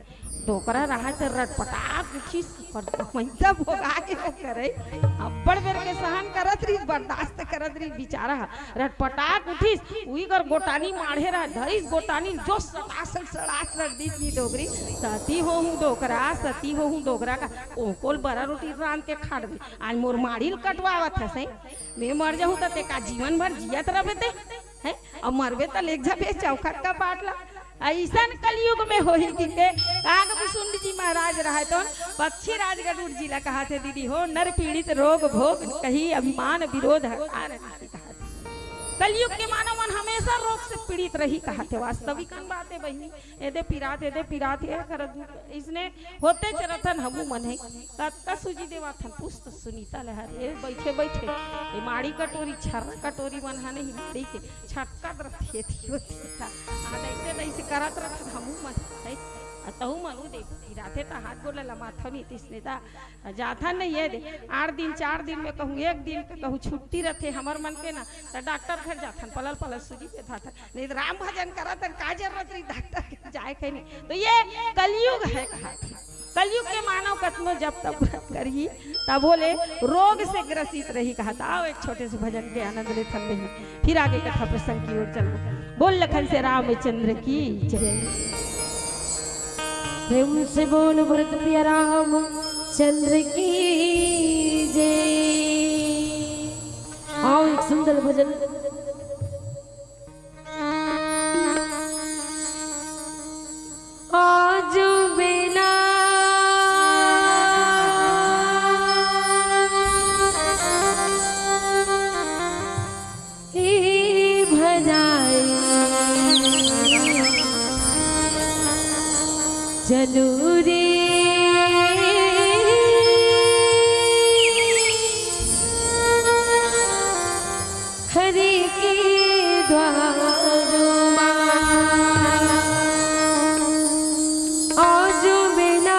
डोकरा रहा तो रटपटाक उठी पर मैदा भोगा के करे अब्बड़ बेर के सहन करत रही बर्दाश्त करत रही बेचारा रटपटाक उठी उही कर गोटानी माढ़े रहा धरिस गोटानी जो सतासन सड़ास रख दी थी डोगरी सती हो हूँ डोकरा का ओकोल बरा रोटी रांध के खाड़ दे आज मोर माड़ील कटवावत है सही मैं मर जाऊँ तो ते का जीवन भर जियत रहे ते हैं अब मरबे तो लेक जाबे चौखट का पाटला ऐसा कलयुग में हो ही कि काग विसुंड जी महाराज रहा तो पक्षी राजगढ़ जिला कहा थे दीदी हो नर पीड़ित रोग भोग कही अभिमान विरोध कलयुग के मानव मन हमेशा रोग से पीड़ित रही कहा थे वास्तविक बात है बहनी एदे पिरात है कर इसने होते चरथन हमू मन है का सूजी देवा थन पुस्त सुनीता लहर ए बैठे ए माड़ी कटोरी छर्रा कटोरी मन हा नहीं माड़ी के छटका रखे थी ऐसे करत रथन हमू मन है तहु मनु दे फिराते ता हाथ गोला लमाथा में तिसने ता जाथा नहीं है दे 8 दिन 4 दिन में कहूँ 1 दिन के कहूँ छुट्टी रहते हमर मन के ना तो डॉक्टर घर जाथन पलल सूजी पे था नहीं राम भजन करत का जरूरत रही डॉक्टर के जाए के नहीं तो ये कलयुग है कहा कलयुग के मानव कथनो जब तब करी तब बोले रोग से ग्रसित रही कहा था आओ एक छोटे से भजन के आनंद ले थन में फिर आगे कथा प्रसंग की ओर चलो बोल लखन से रामचंद्र की जय प्रेम से बोल भरत प्रिय राम चंद्र की जय। आओ एक सुंदर भजन आज बेला ही भजाए चलू रे हरि के द्वार आज मेला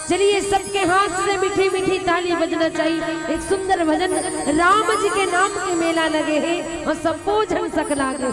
चलिए सबके हाथ से मीठी मीठी ताली बजना चाहिए। एक सुंदर भजन राम जी के नाम के मेला लगे हैं और सबको झन सकला हो।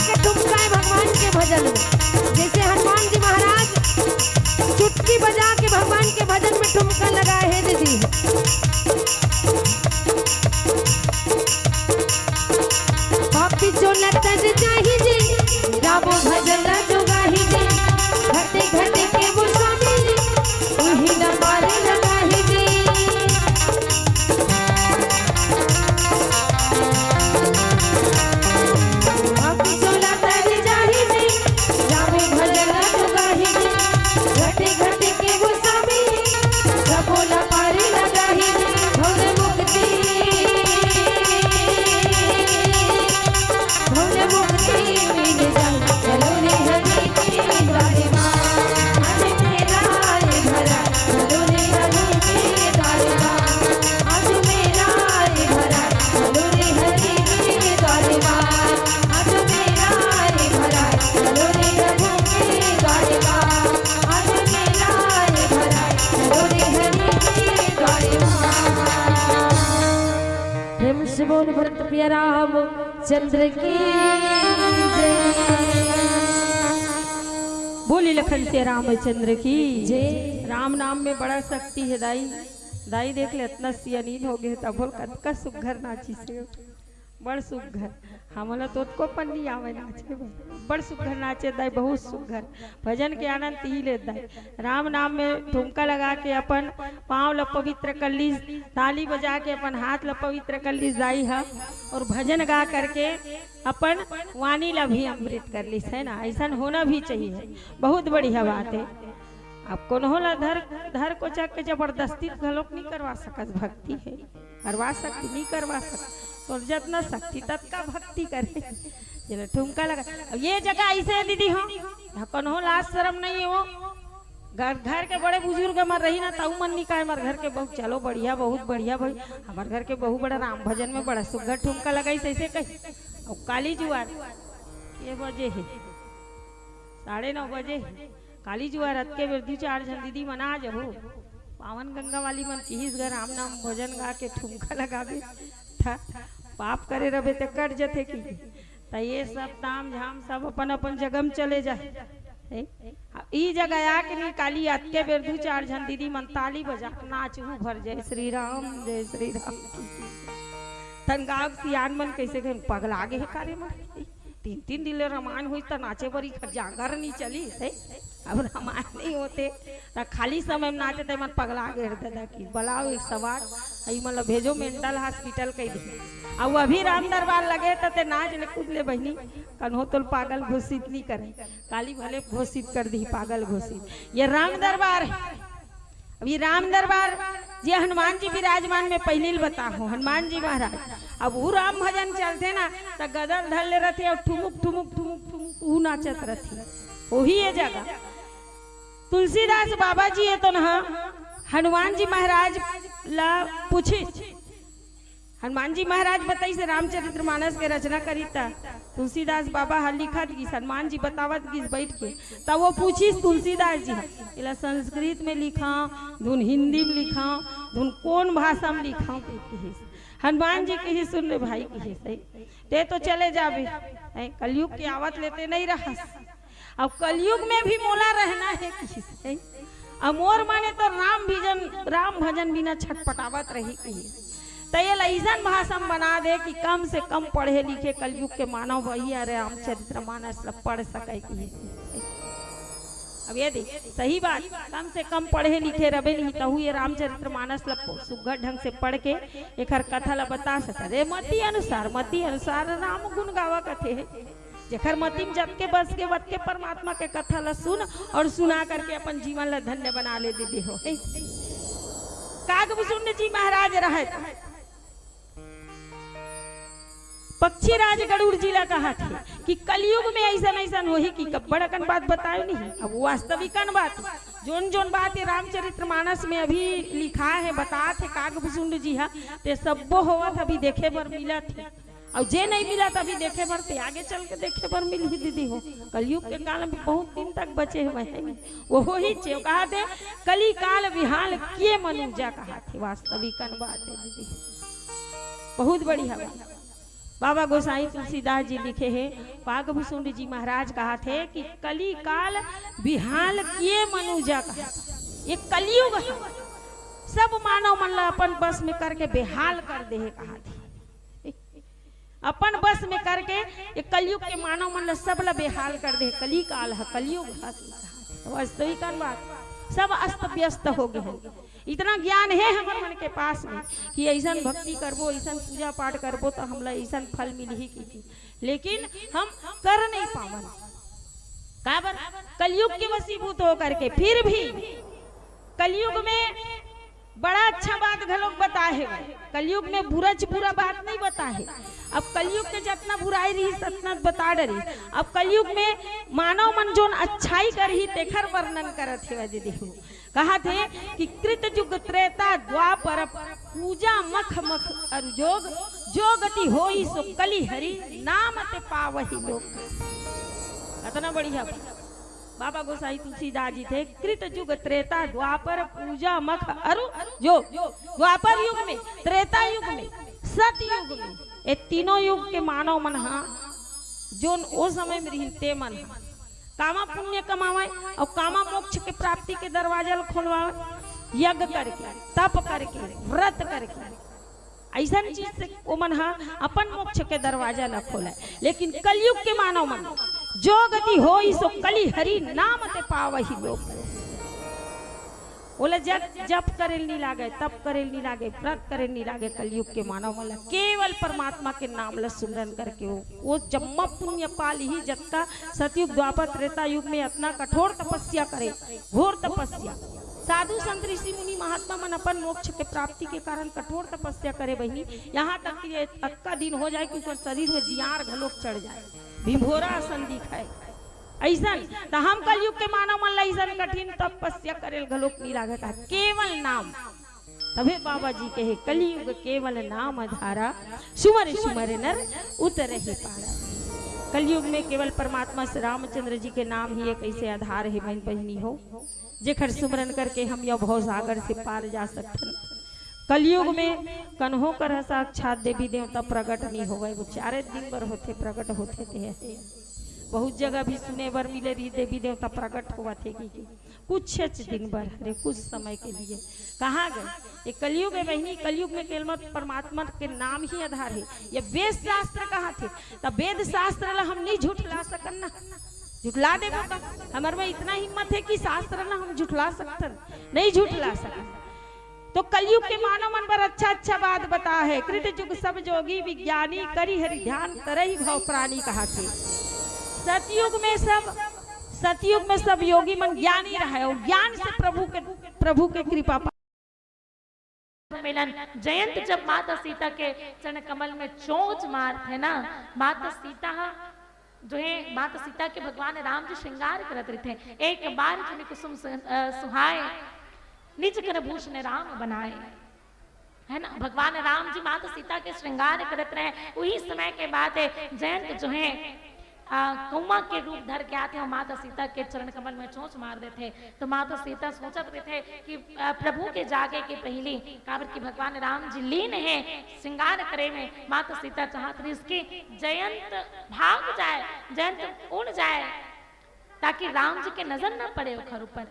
के ठुमका है भगवान के भजन में। जैसे हनुमान जी महाराज चुटकी बजा के भगवान के भजन में ठुमका लगाए हैं दीदी। पापी जो लतर जाही जी गावो भजन जो गाही जी, घटे घटे के वो स्वामी जी वही न पारे लगाही जी। पापी जो लतर जाही जी गावो भजन जो गाही जी, घटे घटे के वो स्वामी सबो न पारे लगाही जी। भोले मुक्ति भोले मुक्ति मिल जाए चलो रे हरि के द्वारे माँ, आज मेरा ये भरा चलो रे हरि के द्वारे माँ, आज मेरा ये भरा चलो रे हरि के द्वारे माँ, आज मेरा ये भरा चलो रे हरि के द्वारे माँ, आज मेरा ये भरा चलो रे हरि के द्वारे माँ। प्रेम से बोल भरत प्रिय राम चंद्र की जय। बोली लखन से रामचंद्र की जय। राम नाम में बड़ा शक्ति है दाई। दाई देख ले इतना सियानीन हो गए तब बोल कद का सुघर नाची से बड़ सुघर हमला तो को पन्नी आवे नाचे बड़ सुघर नाचे दाई बहुत सुघर भजन के आनंद ही ले दाई। राम नाम में ठुमका लगा के अपन पाँव ल पवित्र कर ली, ताली बजा के अपन हाथ ल पवित्र कर ली दाई है और भजन गा करके अपन वाणी ला भी अमृत कर ली है ना। ऐसा होना भी चाहिए, बहुत बढ़िया बात है। अब कौन होला धर को चक के जबरदस्ती घलोक नहीं करवा सकत, भक्ति है करवा सकती नहीं करवा सकती तो जितना शक्ति तत्का भक्ति करे। चलो ठुमका लगा। अब ये जगह ऐसे है दीदी हो कौन हो लाज शर्म नहीं है वो घर के बड़े बुजुर्ग मर रही ना ताऊ मन नहीं का हमारे घर के बहु चलो बढ़िया बहुत बढ़िया भाई हमारे घर के बहु बड़ा राम भजन में बड़ा सुघर ठुमका लगाई ऐसे कही। और काली जुआर ये बजे है 9:30 बजे काली जुआर रत के वृद्धि 4 जन दीदी मना जहो पावन गंगा वाली मन किस घर राम नाम भजन गा के ठुमका लगावे था पाप करे रहे तो कट जते की तो ये सब ताम झाम सब अपन अपन जगह में चले जाए। ई जगह आके नहीं काली अत के वृद्धि 4 जन दीदी मन ताली बजा नाचू भर जय श्री राम जय श्री राम। तन गाँव सियान मन कैसे पगला गे है कार्य मन 3 दिन रामायण हुई तो नाचे बड़ी जागर नहीं चली है। अब रामायण नहीं होते तो खाली समय में नाचे तो मन पगला गए दादा की बुलाओ एक सवार मतलब भेजो मेंटल हॉस्पिटल कह दी। अब अभी राम दरबार लगे तो नाच ले कूद ले बहनी कन्हो तो पागल घोषित नहीं करे काली भले घोषित कर दी पागल घोषित। ये राम दरबार है। अब ये राम दरबार ये हनुमान जी विराजमान में पहले बता हूँ हनुमान जी महाराज अब वो राम भजन चलते ना तो गदर धर ले रहते और ठुमुक ठुमुक ठुमुक ठुमुक वो नाचत रहती वही ये जगह। तुलसीदास बाबा जी है तो ना हनुमान जी महाराज ला पूछे हनुमान जी महाराज बताई से रामचरित्र मानस के रचना करी था तुलसीदास बाबा हर लिखत गिस हनुमान जी बतावत गिस बैठ के तब वो पूछी तुलसीदास जी इला संस्कृत में लिखा धुन हिंदी में लिखा धुन कौन भाषा में लिखा हनुमान जी के ही सुन ले भाई की सही ते तो चले जाबे कलयुग की आवत लेते नहीं रहा। अब कलयुग में भी मोला रहना है किसी अमोर माने तो राम भजन बिना छटपटावत रही कही तो ये ऐसा भाषा बना दे कि कम से कम पढ़े लिखे कलयुग के मानव वही अरे रामचरित्र मानस पढ़ सके। अब ये देख सही बात कम से कम पढ़े लिखे रबे नहीं तो ये रामचरित्र मानस सुघर ढंग से पढ़ के एक कथा ला बता सके। मती अनुसार राम गुण गावा कथे है जेखर मती में जब के बस के वत के परमात्मा के कथा ला सुन और सुना करके अपन जीवन ला धन्य बना ले दे हो। कागभूषुंड जी महाराज रहे पक्षी राज गरुड़ जिला कहा थे कि कलयुग में ऐसा हो ही कि बड़कन बात बतायो नहीं। अब वास्तविकन बात जोन जोन बात है रामचरित्र मानस में अभी लिखा है बता थे कागभूषुंड जी हा ते सबो होवत अभी देखे पर मिला थे और जे नहीं मिला तभी देखे पर ते आगे चल के देखे पर मिल ही दीदी हो। कलयुग के काल में बहुत दिन तक बचे हुए हैं वो ही कहा थे कली काल विहाल किए मनुजा कहा थे वास्तविकन बात है दीदी बहुत बढ़िया बात। बाबा गोसाई तुलसीदास जी लिखे हैं, पागभूषुंड जी महाराज कहा थे कि कली काल बिहाल किए मनुजा कहा, ये कलयुग है, सब मानव मन ला अपन बस में करके बेहाल कर दे कहा थी, अपन बस में करके ये कलयुग के मानव मन ला सब ला बेहाल कर दे, कली काल है, कलयुग है, वास्तविक बात सब अस्त व्यस्त हो गए। इतना ज्ञान है हमारे मन के पास में कि ऐसा भक्ति करबो, ऐसा पूजा पाठ करबो तो हमला ऐसा फल मिल ही की, लेकिन हम कर नहीं पावन काबर कलयुग के वशीभूत हो करके। फिर भी कलयुग में बड़ा अच्छा बात घलोक बता है, कलयुग में बुरा बात नहीं बता है। अब कलयुग के जितना बुराई रही सतना बता डरी, अब कलयुग में मानव मन जोन अच्छाई कर ही तेखर वर्णन करत है। वजह देखो कहा थे कि कृत युग त्रेता द्वापर पूजा मख मख और जोग, जो गति होई सो कली हरि नाम ते पावहि लोक। इतना बढ़िया बाबा गोसाई तुलसीदास जी थे। कृत युग त्रेता द्वापर पूजा मख अरु जो, द्वापर युग में, त्रेता युग में, सतयुग में, ये तीनों युग के मानव मन हा जो ओ समय में रहते मन हा कामा पुण्य कमावे और कामा मोक्ष के प्राप्ति के दरवाजा खोलवावे, यज्ञ करके, तप करके, व्रत करके, ऐसा चीज से वो मन हा अपन मोक्ष के दरवाजा न खोले। लेकिन कलयुग के मानव मन जो गति होई सो कली हरि नाम ते पावहि लोक। बोले जप करे नहीं लागे, तप करे नहीं लागे, व्रत करे नहीं लागे, कलयुग के मानव मन केवल परमात्मा के नाम ला सुमरन करके वो जम्मा पुण्य पाल ही जत्ता सतयुग द्वापर त्रेता युग में इतना कठोर तपस्या करे, घोर तपस्या। साधु संत ऋषि मुनि महात्मा मन अपन मोक्ष के प्राप्ति के कारण कठोर तपस्या करे बहिनी, यहाँ तक कि अक्का दिन हो जाए कि उनका शरीर में जियार घलोक चढ़ जाए, भिभोरा आसन दिखाए। ऐसा तो हम कलयुग के मानव मन ऐसा कठिन तपस्या करे घलोक नहीं लागे, केवल नाम। तभी बाबा जी कहे कलयुग केवल नाम धारा, सुमर सुमर नर उतर ही पारा। कलयुग में केवल परमात्मा श्री रामचंद्र जी के नाम ही एक ऐसे आधार है बहन बहनी हो, जेखर सुमरन करके हम यह भव सागर से पार जा सकते। कलयुग में कन्हो कर साक्षात देवी देवता प्रकट नहीं हो गए, वो 4 दिन बर होते प्रकट होते थे। बहुत जगह भी सुने बर मिले रही देवी देवता प्रकट हुआ थे कि कुछ दिन बर, अरे कुछ समय के लिए कहाँ गए। ये कलयुग है बहनी, कलयुग में केवल परमात्मा के नाम ही आधार है। ये वेद शास्त्र कहाँ थे, तब वेद शास्त्र ला हम नहीं झूठला सकन ना, झुठला देगा का हमारे में इतना हिम्मत है कि शास्त्र ना हम झुठला सकते नहीं, झुठला सकते। तो कलयुग के मानव मन पर अच्छा बात बता है, कृत युग सब जोगी विज्ञानी करी हरि ध्यान तरही भव प्राणी कहा थे। सतयुग में सब योगी मन ज्ञानी रहा है और ज्ञान से प्रभु के कृपा मिलन। जयंत जब माता सीता के चरण कमल में चोंच मारते ना, माता सीता जो है माता सीता के भगवान राम जी श्रृंगार करत रहे थे। एक बार जिन्हें कुसुम सुहाए निज कर भूषण राम बनाए, है ना। भगवान राम जी माता सीता के श्रृंगार करत रहे। वही समय के बाद जयंत जो है कौवा के रूप धर के आते और माता सीता के चरण कमल में चोंच मार देते। तो माता सीता सोचत रहे थे कि प्रभु के जागे के पहले काबर की भगवान राम जी लीन है श्रृंगार करे में। माता सीता चाहत रही इसकी जयंत भाग जाए, जयंत उड़ जाए ताकि राम जी के नजर न पड़े उखर ऊपर।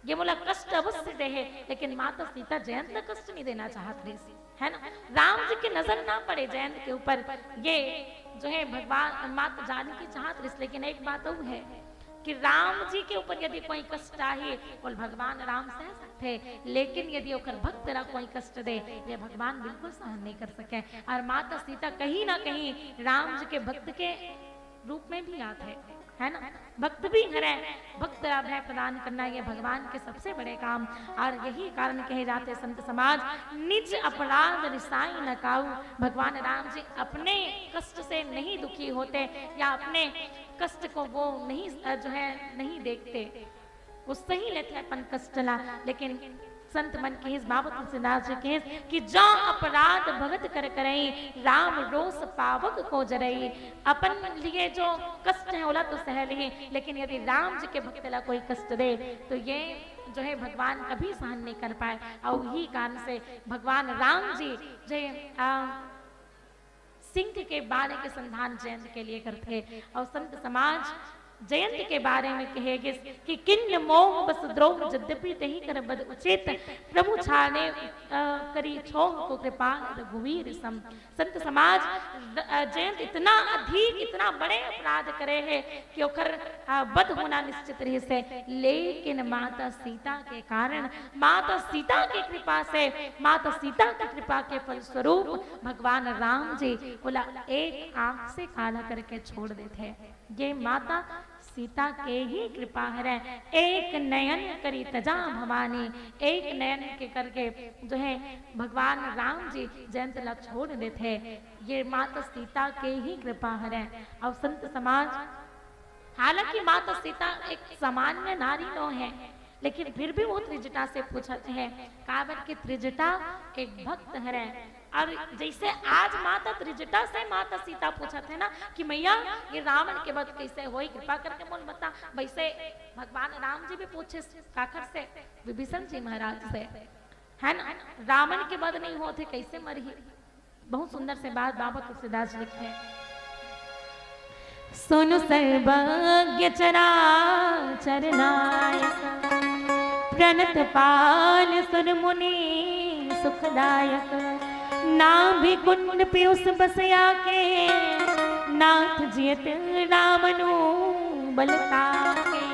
ये बोला कष्ट अवश्य दे है, लेकिन माता सीता जयंत को कष्ट नहीं देना चाहत रही, है ना। राम जी की नजर ना पड़े जयंत के ऊपर, ये जो है भगवान माता जानकी चाहत रही। लेकिन एक बात और है कि राम जी के ऊपर यदि कोई कष्ट आए और भगवान राम सह सकते, लेकिन यदि ओकर भक्त रा कोई कष्ट दे ये भगवान बिल्कुल सहन नहीं कर सके। और माता सीता कहीं ना कहीं राम जी के भक्त के रूप में भी आते, है ना। भक्त भी है, भक्त अभय प्रदान करना ये भगवान के सबसे बड़े काम। और यही कारण कहे जाते संत समाज निज अपराध रिसाई न काऊ। भगवान राम जी अपने कष्ट से नहीं दुखी होते या अपने कष्ट को वो नहीं जो है नहीं देखते, वो सही लेते अपन कष्ट ला। लेकिन संत मन के बाबा तुलसीदास जी के कि जो अपराध भगत कर करई राम रोष पावक को जरई। अपन लिए जो कष्ट है ओला तो सह ली, लेकिन यदि राम जी के भक्त ला कोई कष्ट दे तो ये जो है भगवान कभी सहन नहीं कर पाए। और यही कारण से भगवान राम जी जो सिंह के बारे के संधान जयंत के लिए करते। और संत समाज जयंत के बारे में कहेगे कि किन्न मोह बस द्रोह यद्यपि तही कर बद उचित प्रभु छाने करी छोह को कृपा रघुवीर सम। संत समाज जयंत इतना अधिक इतना बड़े अपराध करे है कि ओकर बद होना निश्चित रही से, लेकिन माता सीता के कारण, माता सीता की कृपा से, माता सीता की कृपा के फलस्वरूप भगवान राम जी बोला एक आंख से काला करके छोड़ देते। ये माता सीता के ही कृपा है। एक नयन करी तजा भवानी, एक नयन के करके जो है भगवान राम जी जयंत ला छोड़ देते। ये माता सीता के ही कृपा है। और संत समाज, हालांकि माता सीता एक सामान्य नारी न है, लेकिन फिर भी वो त्रिजटा से पूछते हैं काबर की त्रिजटा एक भक्त है। और जैसे आज माता त्रिजटा से माता सीता पूछते हैं ना कि मैया ये रावण के वध कैसे होई, कृपा करके मोल बता, वैसे भगवान राम जी भी पूछे काकर से, विभीषण जी महाराज से, है ना, रावण के वध नहीं होते कैसे मरी। बहुत सुंदर से बात बाबा तुलसीदास जी लिखते हैं, सुनु सर्वज्ञ चराचर नायक, प्रणत पाल सुर मुनि सुखदायक, नाभि कुंड पीयूष बसया के, नाथ जियत रामनु बलता के।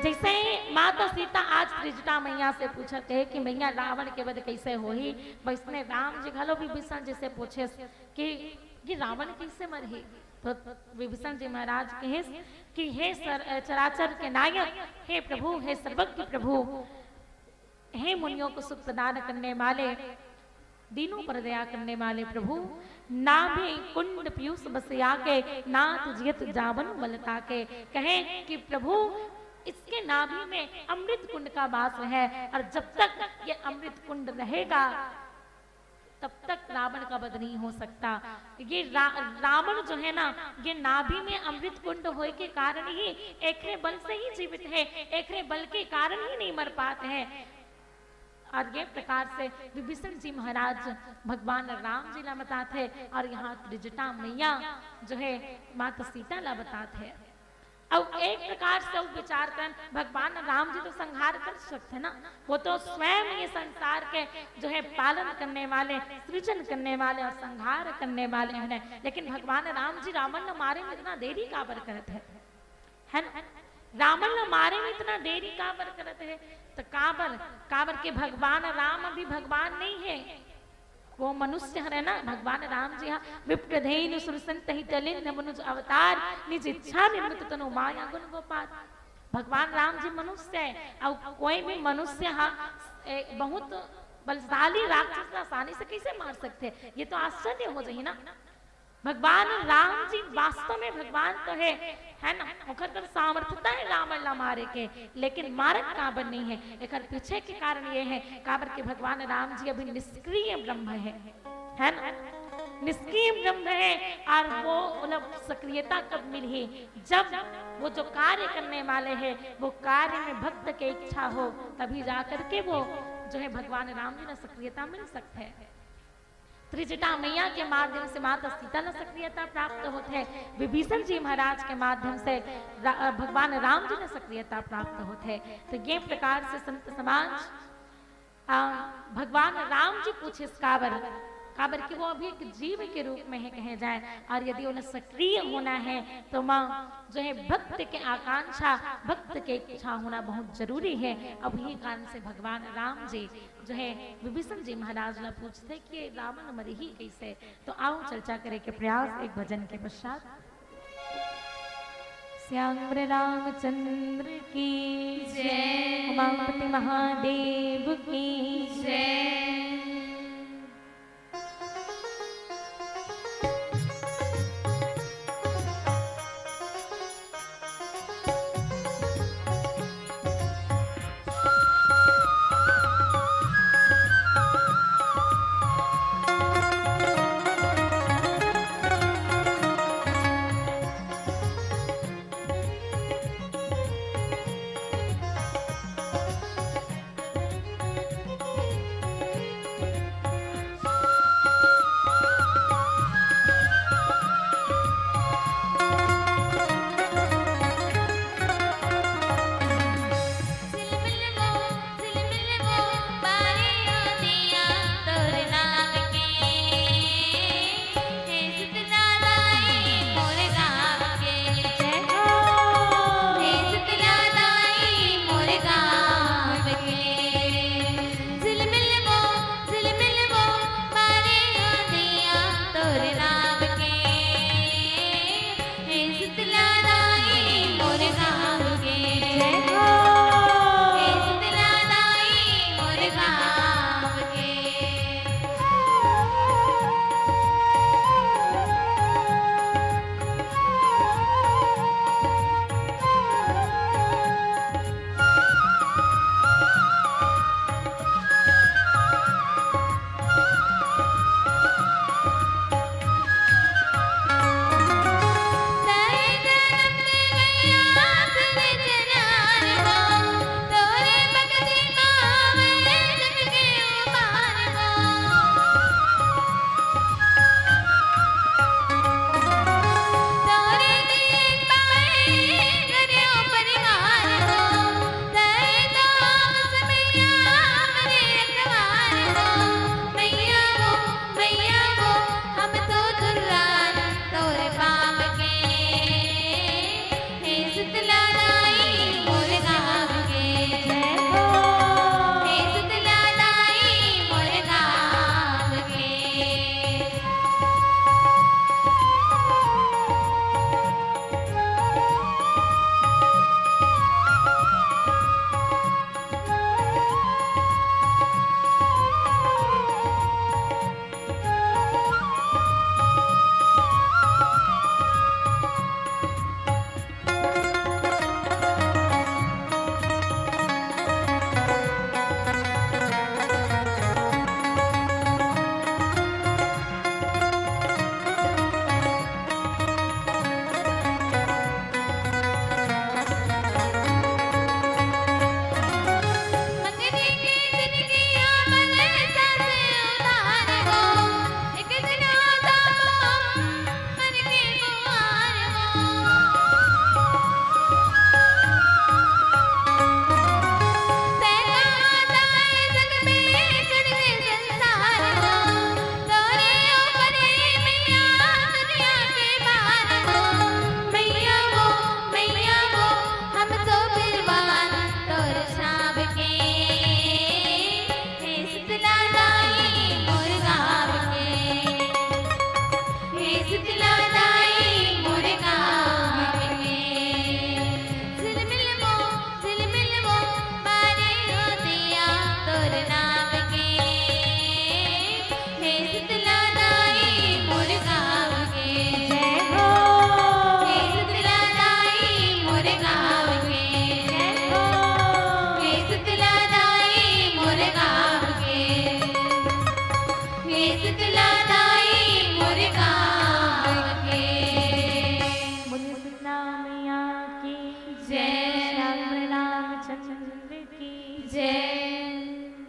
जैसे माता सीता आज त्रिजटा मैया से पूछते हैं कि मैया रावण के वध कैसे होई, वैसने राम जी घलो विभीषण जी से पूछे कि ये रावण कैसे मरही। तो विभीषण जी महाराज कहे कि हे चराचर के नायक, हे प्रभु, हे सर्वज्ञ प्रभु, हे मुनियों को सुख प्रदान करने वाले, दीनों पर दया करने वाले प्रभु, नाभि कुंड पीयूष बसया के, नाथ जियत जावन बलता के। कहे कि प्रभु इसके नाभि में अमृत कुंड का वास है, और जब तक ये अमृत कुंड रहेगा तब तक रावण का वध नहीं हो सकता। ये रावण जो है ना, ये नाभि में अमृत कुंड होए के कारण ही एकरे बल से ही जीवित है, एकरे बल के कारण ही नहीं मर पाते हैं। और ये प्रकार से विभीषण जी महाराज भगवान राम जी ला बताते, और यहाँ त्रिजटा मैया जो है माता सीता ला बताते। और एक प्रकार से विचार कर भगवान राम जी तो संहार कर सकते ना, वो तो स्वयं ये संसार के जो है पालन करने वाले, सृजन करने वाले और संहार करने वाले हैं। लेकिन भगवान राम जी रावण न मारे में इतना देरी काबर करते है ना, रावण न मारे में इतना देरी काबर करते है। तो काबर के भगवान राम अभी भगवान नहीं है, वो मनुष्य है ना। भगवान राम जी विप्रधेनु सुरसंत ही तलिन मनुज अवतार, निज इच्छा निर्मित तनु माया गुण गोपाल। भगवान राम जी मनुष्य है, और कोई भी मनुष्य बहुत बलशाली राक्षस आसानी से कैसे मार सकते, ये तो आश्चर्य हो जाए ना। भगवान राम जी वास्तव में भगवान तो है ना, ओकर तो सामर्थ्यता है रावण ला मारे के, लेकिन मारक काबर नहीं है। एक पीछे के कारण ये है काबर के भगवान राम जी अभी निष्क्रिय ब्रह्म है ना, निष्क्रिय ब्रह्म है। और वो मतलब सक्रियता कब मिली, जब वो जो कार्य करने वाले हैं वो कार्य में भक्त के इच्छा हो, तभी जाकर के वो जो है भगवान राम जी ने सक्रियता मिल सकते हैं। त्रिजटा मैया के माध्यम से माता सीता ने सक्रियता प्राप्त होते हैं, विभीषण जी महाराज के माध्यम से भगवान राम जी ने सक्रियता प्राप्त होते हैं। तो ये प्रकार से संत समाज भगवान राम जी पूछे काबर कि वो अभी एक जीव के रूप में है कहे जाए, और यदि उन्हें सक्रिय होना है तो माँ जो है भक्त के आकांक्षा, भक्त के इच्छा होना बहुत जरूरी है। अब यही कारण से भगवान राम जी जो है विभीषण जी महाराज ने पूछते कि रावण मरी ही कैसे। तो आओ चर्चा करे के प्रयास एक भजन के पश्चात। श्याम रामचंद्र की जय, उमापति महादेव की जय।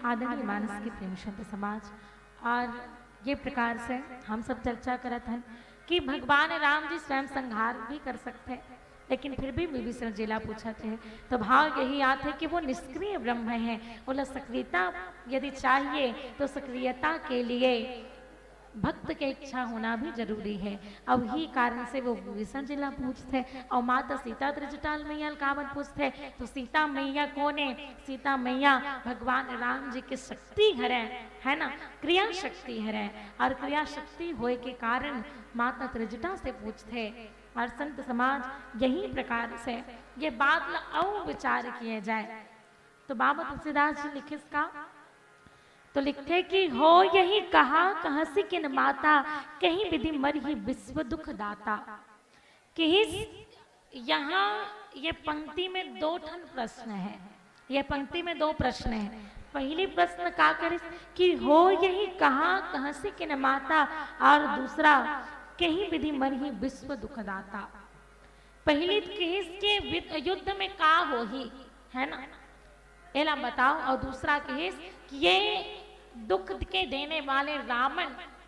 आदरणीय मानस के प्रेम संत समाज और ये प्रकार से हम सब चर्चा करत हन कि भगवान राम जी स्वयं संहार भी कर सकते हैं, लेकिन फिर भी विभीषण जिला पूछते हैं तो भाव यही आते कि वो निष्क्रिय ब्रह्म है। बोला सक्रियता यदि चाहिए तो सक्रियता के लिए भक्त के इच्छा होना भी जरूरी है। अब ही कारण से वो विभीषण जिला पूछते और माता सीता त्रिजटाल मैया कावन पूछते तो सीता मैया कौन है? सीता मैया भगवान राम जी की शक्ति है ना, क्रिया शक्ति है और क्रिया शक्ति होए के कारण माता त्रिजटा से पूछते और संत समाज यही प्रकार से ये बात और विचार किए जाए तो बाबा तुलसीदास जी लिखे इसका तो लिखते कि हो यही कहा कहसी किन माता कहीं विधि मर ही विश्व दुख दाता। कि यहाँ ये पंक्ति में दो ठन प्रश्न है, ये पंक्ति में दो प्रश्न है। पहली प्रश्न का करे कि हो यही कहा कहसी किन माता और दूसरा कहीं विधि मर ही विश्व दुख दाता। पहली केस के युद्ध में का हो ही है ना, एला बताओ। और दूसरा केस कि ये दुख के देने वाले रावण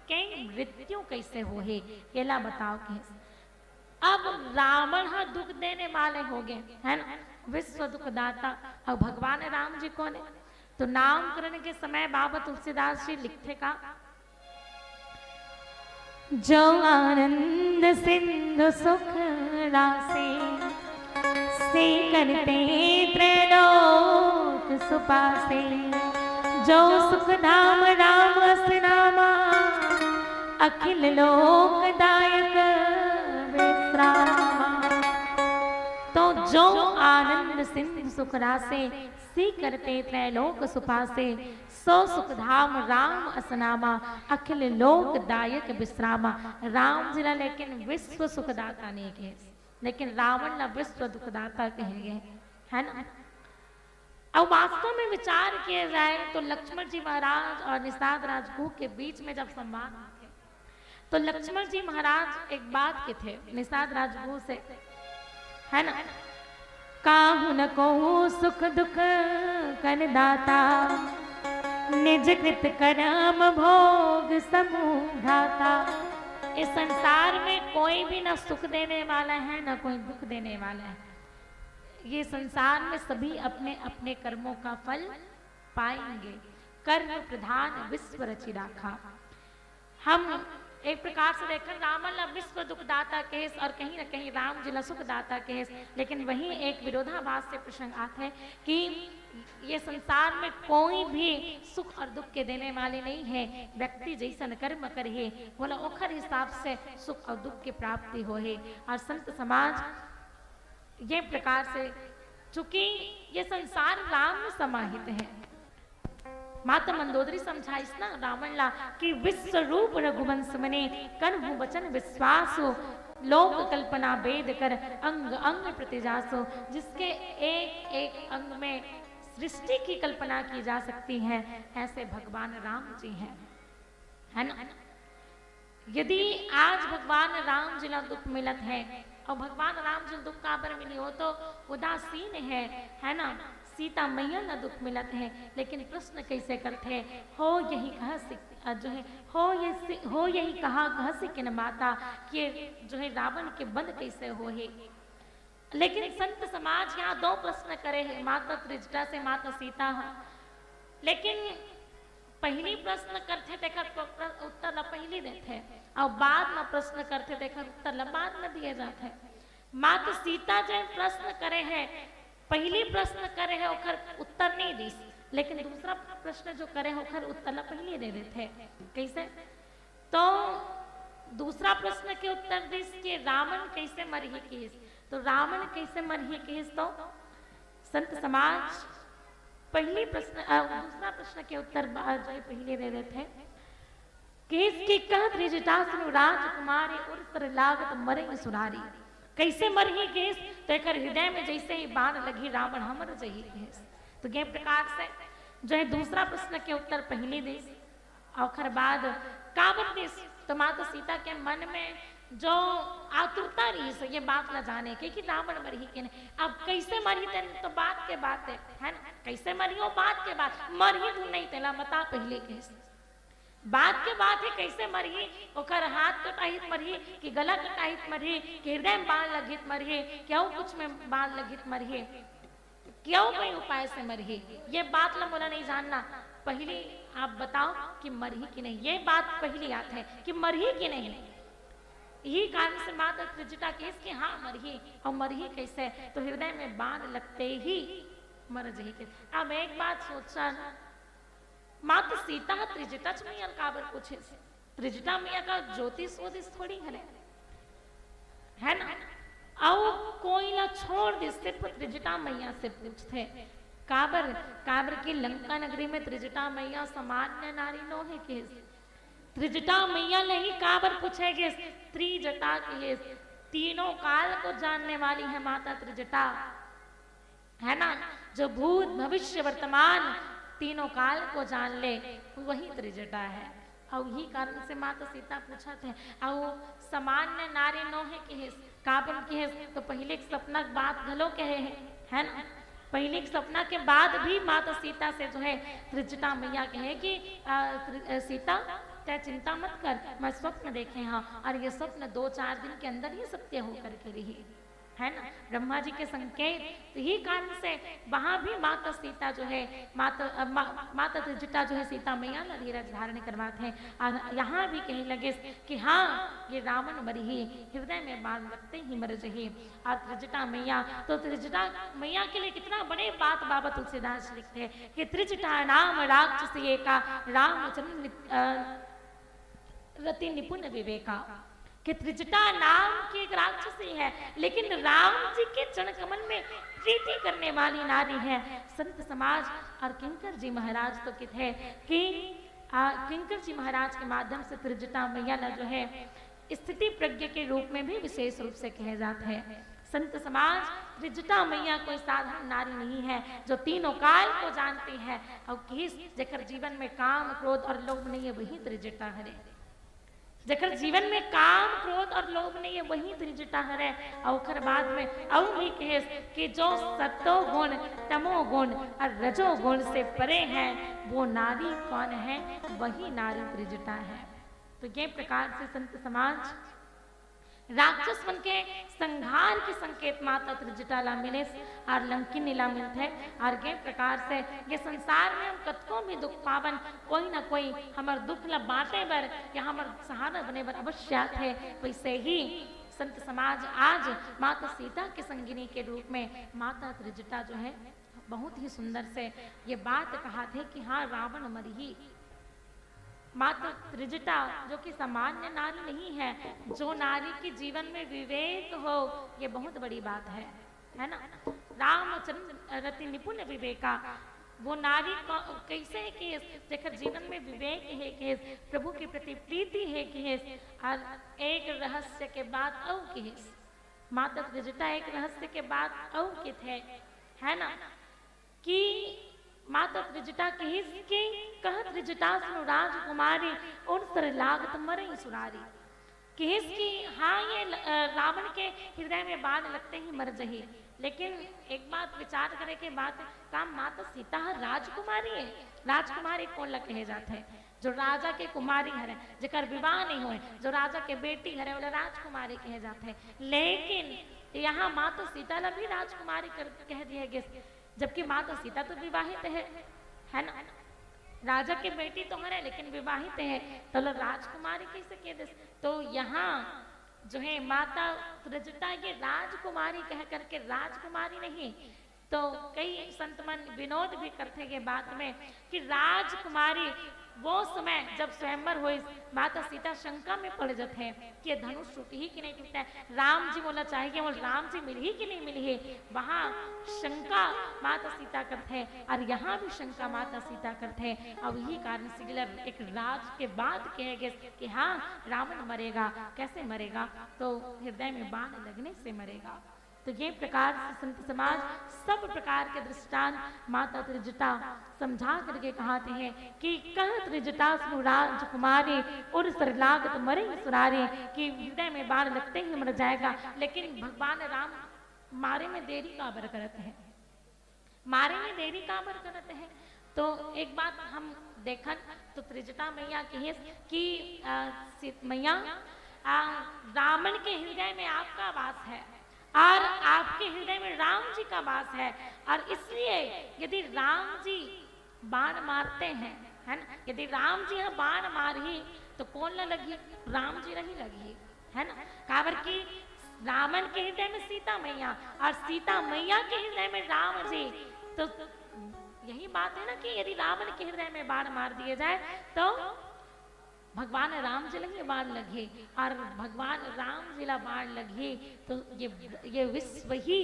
के मृत्यु कैसे हो है, एला बताओ केस। अब रावण हा दुख देने वाले हो गए है ना, विश्व दुख दाता। और भगवान राम जी कौन है? तो नामकरण के समय बाबा तुलसीदास जी लिखते का जो आनंद सिंधु सुख रासे से करते त्रैलोक सुपासे। जो सुख धाम राम असनामा अखिल लोकदायक विश्रामा। तो जो आनंद सिंधु सुख रासे सी करते त्रैलोक सुपासे सो सुख धाम राम असनामा अखिल लोकदायक विश्रामा। राम जिला लेकिन विश्व सुखदाता नहीं कहे, लेकिन रावण ना विश्व दुखदाता कहेंगे है ना। अब वास्तव में विचार किया जाए तो लक्ष्मण जी महाराज और निषाद राजगुह के बीच में जब संवाद थे तो लक्ष्मण जी महाराज एक बात के थे निषाद राजगुह से है ना, काहू न को सुख दुख कर दाता निज कृत करम भोग समूह धाता। इस संसार में कोई भी ना सुख देने वाला है ना कोई दुख देने वाला है। ये संसार में सभी अपने अपने कर्मों का फल पाएंगे। कर्म प्रधान विश्व रचि राखा। हम एक प्रकार से देखें रावण ला विश्व दुखदाता केस और कहीं न कहीं राम जी ला सुखदाता केस, लेकिन वहीं एक विरोधाभास से प्रसंग आता है कि ये संसार में कोई भी सुख और दुख के देने वाले नहीं है। व्यक्ति जैसन कर्म करे बोला ओखर हिसाब से सुख और दुख की प्राप्ति हो है। और संत समाज ये प्रकार से चूंकि ये संसार राम में समाहित है। माता मंदोदरी समझाइस ना रावण ला कि विश्व रूप रघुवंश मने कन्हु वचन विश्वासो लोक कल्पना वेद कर अंग अंग प्रतिजासो। जिसके एक एक अंग में सृष्टि की कल्पना की जा सकती है ऐसे भगवान राम जी हैं है ना। यदि आज भगवान राम जी ला दुख मिलत है और भगवान राम जी दुख का पर मिली हो तो उदासीन है ना। सीता मैया ना दुख मिलत है, लेकिन प्रश्न कैसे करते हैं हो यही कहा जो है हो यही कहा कह सिकिन माता कि जो है रावण के बंद कैसे हो है। लेकिन संत समाज यहाँ दो प्रश्न करे है माता त्रिजटा से माता सीता। लेकिन पहली प्रश्न करते देखा उत्तर न पहली देते और बाद में प्रश्न करते देखा उत्तर न बाद में दिए जाते। माता सीता जो प्रश्न करे है पहली प्रश्न करे है ओखर उत्तर नहीं दी, लेकिन दूसरा प्रश्न जो करे है ओखर उत्तर ला पहले दे देते। कैसे? तो दूसरा प्रश्न के उत्तर दिस कि रावण कैसे मरही केस। तो रावण कैसे मरही केस तो संत समाज पहली प्रश्न दूसरा प्रश्न के उत्तर जो है पहले दे देते। केस की कह त्रिजटा सुनु राजकुमारी उर्तर लागत मरे सुरारी। कैसे मरही केस तो एक हृदय में जैसे ही बाण लगी रावण हमर जही केस। तो ये प्रकार से जो है दूसरा प्रश्न के उत्तर पहले देश और बाद कावर देश। तो माता सीता के मन में जो आतुरता रही से ये बात न जाने के कि रावण मरी कि नहीं। अब कैसे मरी तो बात के बात है ना, कैसे मरी हो बात के बात, मरी तू नहीं तेला बता पहले कैसे, बात के बात है कैसे मरी, ओकर हाथ कटाहित मरी कि गला कटाहित मरी कि हृदय में बाण लगित मरी, क्यों कुछ में बाण लगित मरी, क्यों कोई उपाय से मरी, ये बात ला बोला नहीं जानना। पहले आप बताओ कि मरी कि नहीं, ये बात पहली आत है कि मरी कि नहीं। यही कारण से माता त्रिजटा केस कि हाँ मरही, और मरही कैसे, तो हृदय में बाण लगते ही मर जाही। अब एक बात सोचा, माता सीता त्रिजटा मैया काबर पूछे, त्रिजटा मैया का ज्योतिष वोतिष थोड़ी है ना, और कोई ला छोड़ दे सिर्फ त्रिजटा मैया से पूछते काबर, काबर की लंका नगरी में त्रिजटा मैया सामान्य नारी नो है कि त्रिजटा मैया नहीं काबर पूछेगे, त्रिजटा के तीनों काल को जानने वाली है माता त्रिजटा, है ना, जो भूत भविष्य वर्तमान तीनों काल को जान ले वही त्रिजटा है। और यही कारण से माता सीता पूछा थे, और सामान्य नारी नो है कि काबर की है, तो पहले एक सपना बात घलो कहे है ना, पहले एक सपना के बाद भी माता सीता से जो है त्रिजटा मैया कहे कि सीता तय चिंता मत कर, मैं स्वप्न देखे हाँ, और ये स्वप्न 2-4 दिन के अंदर ही सत्य होकर के रही, है ना, ब्रह्मा जी के संकेत। तो यही कारण से वहां भी माता सीता जो है माता त्रिजटा जो है सीता मैया ला धीरज धारण करवाते हैं, और यहाँ भी कहने लगे कि हाँ ये रावण मरी ही, हृदय में बाण लगते ही मर जही। और त्रिजटा मैया, तो त्रिजटा मैया के लिए कितना बड़े बात बाबा तुलसीदास लिखते हैं कि त्रिजटा नाम राक्षसी का रामचंद्र रति निपुण विवेका, कि त्रिजटा नाम की एक राक्षसी है, लेकिन राम जी के चरण कमल में प्रीति करने वाली नारी है। संत समाज और किंकर जी महाराज तो कहते हैं कि किंकर जी महाराज के माध्यम से त्रिजटा मैया जो है स्थिति प्रज्ञ के रूप में भी विशेष रूप से कहे जाते हैं। संत समाज त्रिजटा मैया कोई साधारण नारी नहीं है, जो तीनों काल को जानती है, और किस जकर जीवन में काम क्रोध और लोभ नहीं है वही त्रिजटा है, जकर जीवन में काम क्रोध और लोभ नहीं है वही त्रिजटा है। और बाद में और भी कहे कि जो सतो गुण तमो गुण और रजो गुण से परे हैं वो नारी कौन है, वही नारी त्रिजटा है। तो ये प्रकार से संत समाज राक्षस बन के संहार के संकेत माता त्रिजटा ला मिले और लंकिनी ला मिलते हैं। और ये प्रकार से ये संसार में हम कतको भी दुख पावन कोई ना कोई हमार दुख ला बांटे बर या हमार सहारा बने बर अवश्य है। वैसे ही संत समाज आज माता सीता के संगिनी के रूप में माता त्रिजटा जो है बहुत ही सुंदर से ये बात कहा थे कि हाँ रावण मरी ही। माता त्रिजटा जो कि सामान्य नारी नहीं है, जो नारी के जीवन में विवेक हो, ये बहुत बड़ी बात है ना। रामचंद्र रति निपुण विवेका, वो नारी कैसे है कि जेकर जीवन में विवेक है कि प्रभु के प्रति प्रीति है कि और एक रहस्य के बाद औ कि माता त्रिजटा एक रहस्य के बाद औ के थे, है ना, कि माता त्रिजटा की कह त्रिजटा सुनु राजकुमारी और सर लागत मरे सुरारी, किस की हाँ ये रावण के हृदय में बाण लगते ही मर जही। लेकिन एक बात विचार करे के बात का माता सीता राजकुमारी है। राजकुमारी कौन लग कहे जाते हैं, जो राजा के कुमारी हरे जेकर विवाह नहीं हुए, जो राजा के बेटी हरे वाले राजकुमारी कहे जाते हैं। लेकिन यहाँ माता सीता ला भी राजकुमारी कह दिया गया, जबकि माता सीता तो विवाहित है ना, राजा के बेटी तो है लेकिन विवाहित है, तो राजकुमारी कैसे कह दे। तो यहाँ जो है माता त्रिजटा ये राजकुमारी कह करके राजकुमारी नहीं, तो कई संत मन विनोद भी करते हैं बात में कि राजकुमारी वो समय जब स्वयंवर हुई माता सीता शंका में पड़ जाते हैं कि धनुष टूटी ही कि नहीं टूटा है, राम जी बोला चाहिए वो राम जी मिली ही कि नहीं मिली है, वहां शंका माता सीता करते हैं और यहाँ भी शंका माता सीता करते हैं। और यही कारण से एक राज के बाद कहे गए कि हाँ रावण मरेगा, कैसे मरेगा, तो हृदय में बाण लगने से मरेगा। तो ये प्रकार से संत समाज सब प्रकार के दृष्टांत माता त्रिजटा समझा करके कहते हैं कि कह त्रिजटा सुनु राजकुमारी और सरलागत मरे सुरारे, कि हृदय में बाण लगते ही मर जाएगा। लेकिन भगवान राम मारे में देरी काबर करते हैं, मारे में देरी काबर करते हैं। तो एक बात हम देखन तो त्रिजटा मैया कहे कि मैया रावण के हृदय में आपका वास है और आपके हृदय में राम जी का वास है, और इसलिए यदि राम जी बाण मारते हैं, है ना, यदि राम जी यहाँ बाण मारी तो कौन न लगी, राम जी नहीं लगी, है ना। काबर की रावण के हृदय में सीता मैया और सीता मैया के हृदय में राम जी, तो यही बात है ना कि यदि रावण के हृदय में बाण मार दिए जाए तो भगवान राम जी लगे बाण लगे, और भगवान राम जी ला बाण लगे तो ये विश्व ही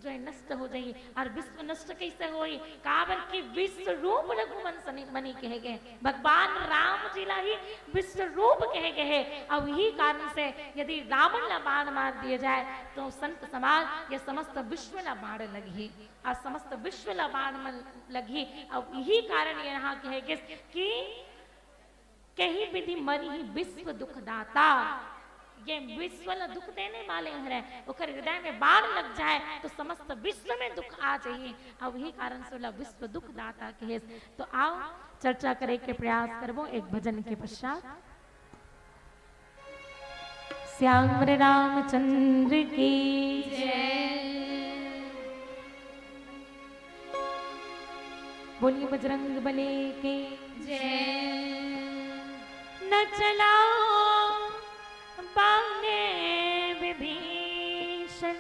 जो है नष्ट हो जाए। और विश्व नष्ट कैसे होई, काबर की विश्व रूप रघुवंश बनी कहे गए, भगवान राम जी ला ही विश्व रूप कहे गए। अब यही कारण से यदि रावण ला बाण मार दिए जाए तो संत समाज ये समस्त विश्व ला बाण लगी और समस्त विश्व ला बाण लगी। अब यही कारण यहाँ कहे गए कि कहीं विधि मरी ही विश्व दुखदाता, ये विश्व ला दुख देने वाले हैं, उकर हृदय में बाण लग जाए तो समस्त विश्व में दुख आ जाइए। अब यही कारण से विश्व दुख दाता कहे। तो आओ चर्चा करे के प्रयास करबो एक भजन के पश्चात। श्याम रामचंद्र की जय, बोलिए बजरंग बली की जय। न चलाओ बाने विभीषण,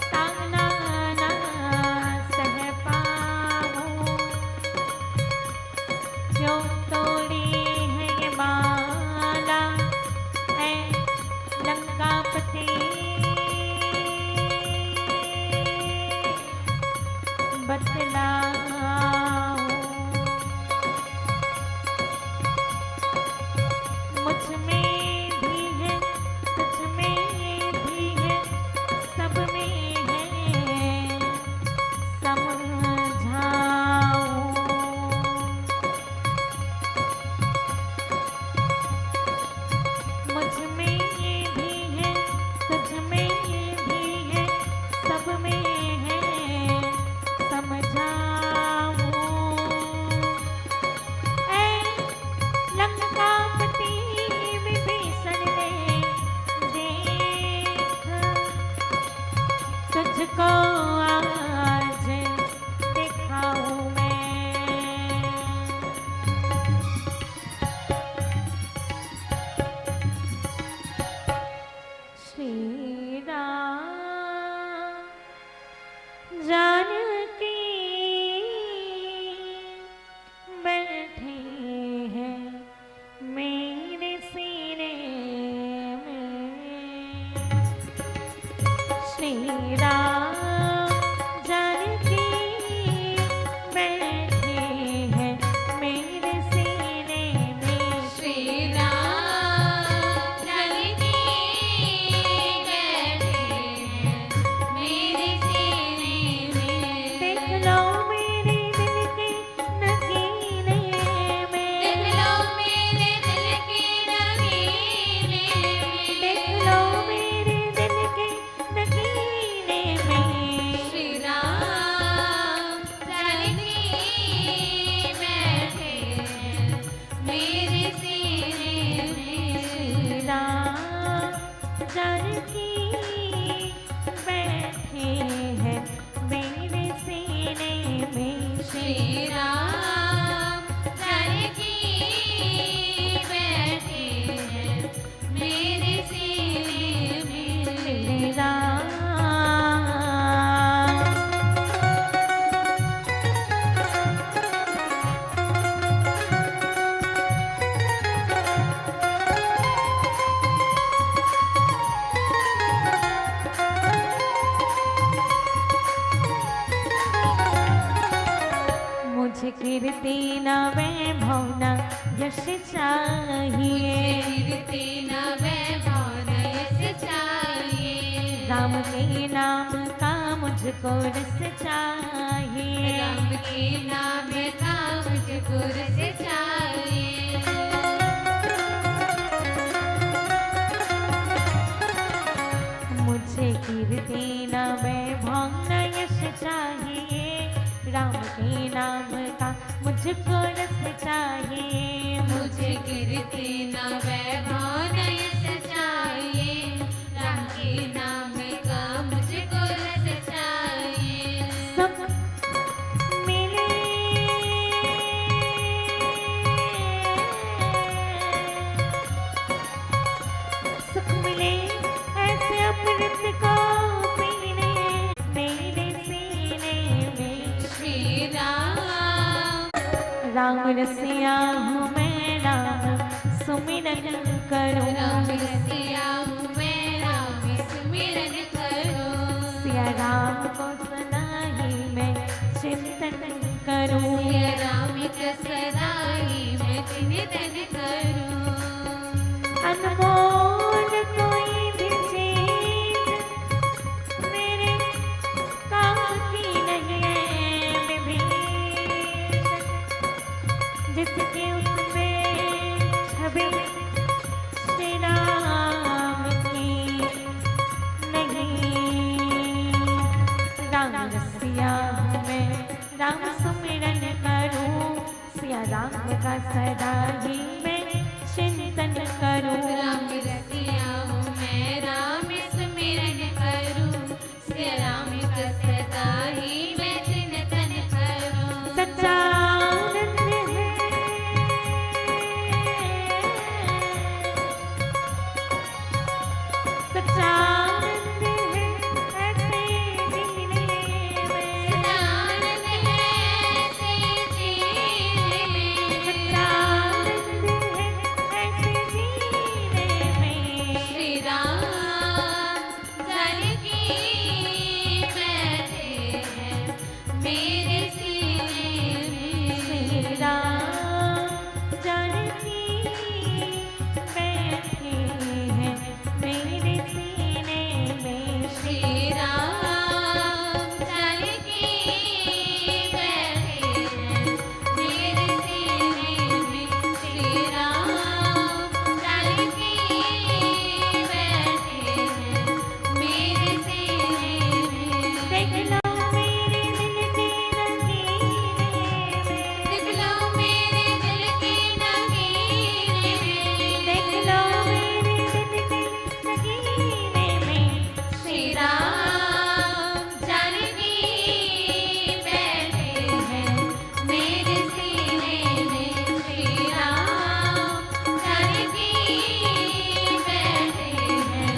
ताना ना सह पाऊं, क्यों तोड़ी है ये माला है लंकापति, बतलाऊं मुझ में भी है तुझ में भी है सब में है समझाऊं, मुझ में भी है तुझ में भी है सब में है समझाऊं। ऐ लंकापति तुझको आज दिखाऊं मैं, श्री राम जानकी बैठे हैं मेरे सीने में, श्री राम जानकी बैठे हैं मेरे सीने में, श्री राम जानकी बैठे हैं मेरे सीने में। देख लो मेरे दिल के नगीने में, देख लो मेरे दिल के नगीने में, देख लो मेरे दिल के नगीने में, श्री राम जानकी बैठे हैं मेरे सीने में, श्री राम जानकी बैठे हैं मेरे सीने में, श्री राम जानकी बैठे हैं मेरे सीने में, श्री राम। मुझके राम के नाम का मुझको रस चाहिए, राम के नाम का मुझको रस चाहिए। मुझे कीर्ति न वैभव न यश चाहिए, राम के नाम का मुझको रस चाहिए। मुझे कीर्ति न वैभव न यश चाहिए, राम के नाम का मुझको रस चाहिए। सब मिले सुख मिले ऐसे अमृत को पीने, मेरे सीने में श्री राम। राम रसिया हूँ मैं, राम सुमिरन करूँ, राम रसिया हूँ मैं, राम सुमिरन करूँ। सिया राम को सदा ही मैं चिंतन करूँ, सिया राम का सदा ही मैं चिंतन करूँ। अनमोल कोई भी चीज मेरे काम की नहीं है विभीषण, जिसके उसमें छवि श्री राम की नहीं। राम रसिया हूँ मैं, राम सुमिरन करूँ, सिया राम का सदा ही मैं चिंतन करूँ। राम रसिया हूँ मैं, राम सुमिरन करूँ, सिया राम का सदा ही मैं चिंतन करूँ। सच्चा आनंद है सच्चा आनंद है ऐसे जीने में, आनंद है ऐसे जीने में। सच्चा आनंद है ऐसे जीने में। श्री राम जानकी बैठे हैं मेरे सीने में। श्री राम जानकी बैठे हैं मेरे सीने में। श्री राम जानकी बैठे हैं मेरे सीने में। श्री राम जानकी बैठे हैं मेरे सीने में। देख लो मेरे दिल के नगीने में, देख लो मेरे दिल के नगीने में। देख लो मेरे दिल के नगीने में। श्री राम जानकी बैठे हैं मेरे सीने में। श्री राम जानकी बैठे हैं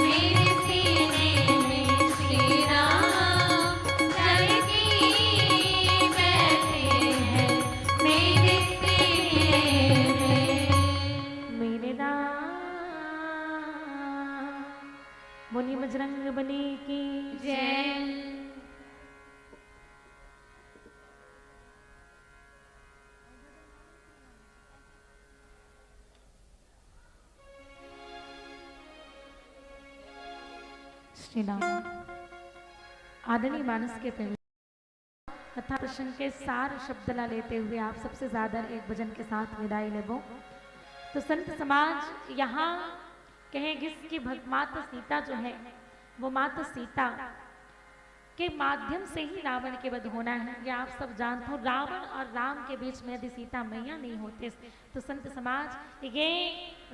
मेरे सीने में। श्री राम जानकी बैठे हैं मेरे सीने में। मेरे राम मुनि बजरंग बली की जय। श्री राम। आदरणीय मानस के पहले कथा प्रसंग के सार शब्द ला लेते हुए आप सबसे ज्यादा एक भजन के साथ विदाई लेबो। तो संत समाज यहाँ कहेंगे कि माता सीता जो है वो माता सीता के माध्यम से ही रावण के वध होना है। ये आप सब जानते हो, रावण और राम के बीच में यदि सीता मैया नहीं होते तो संत समाज ये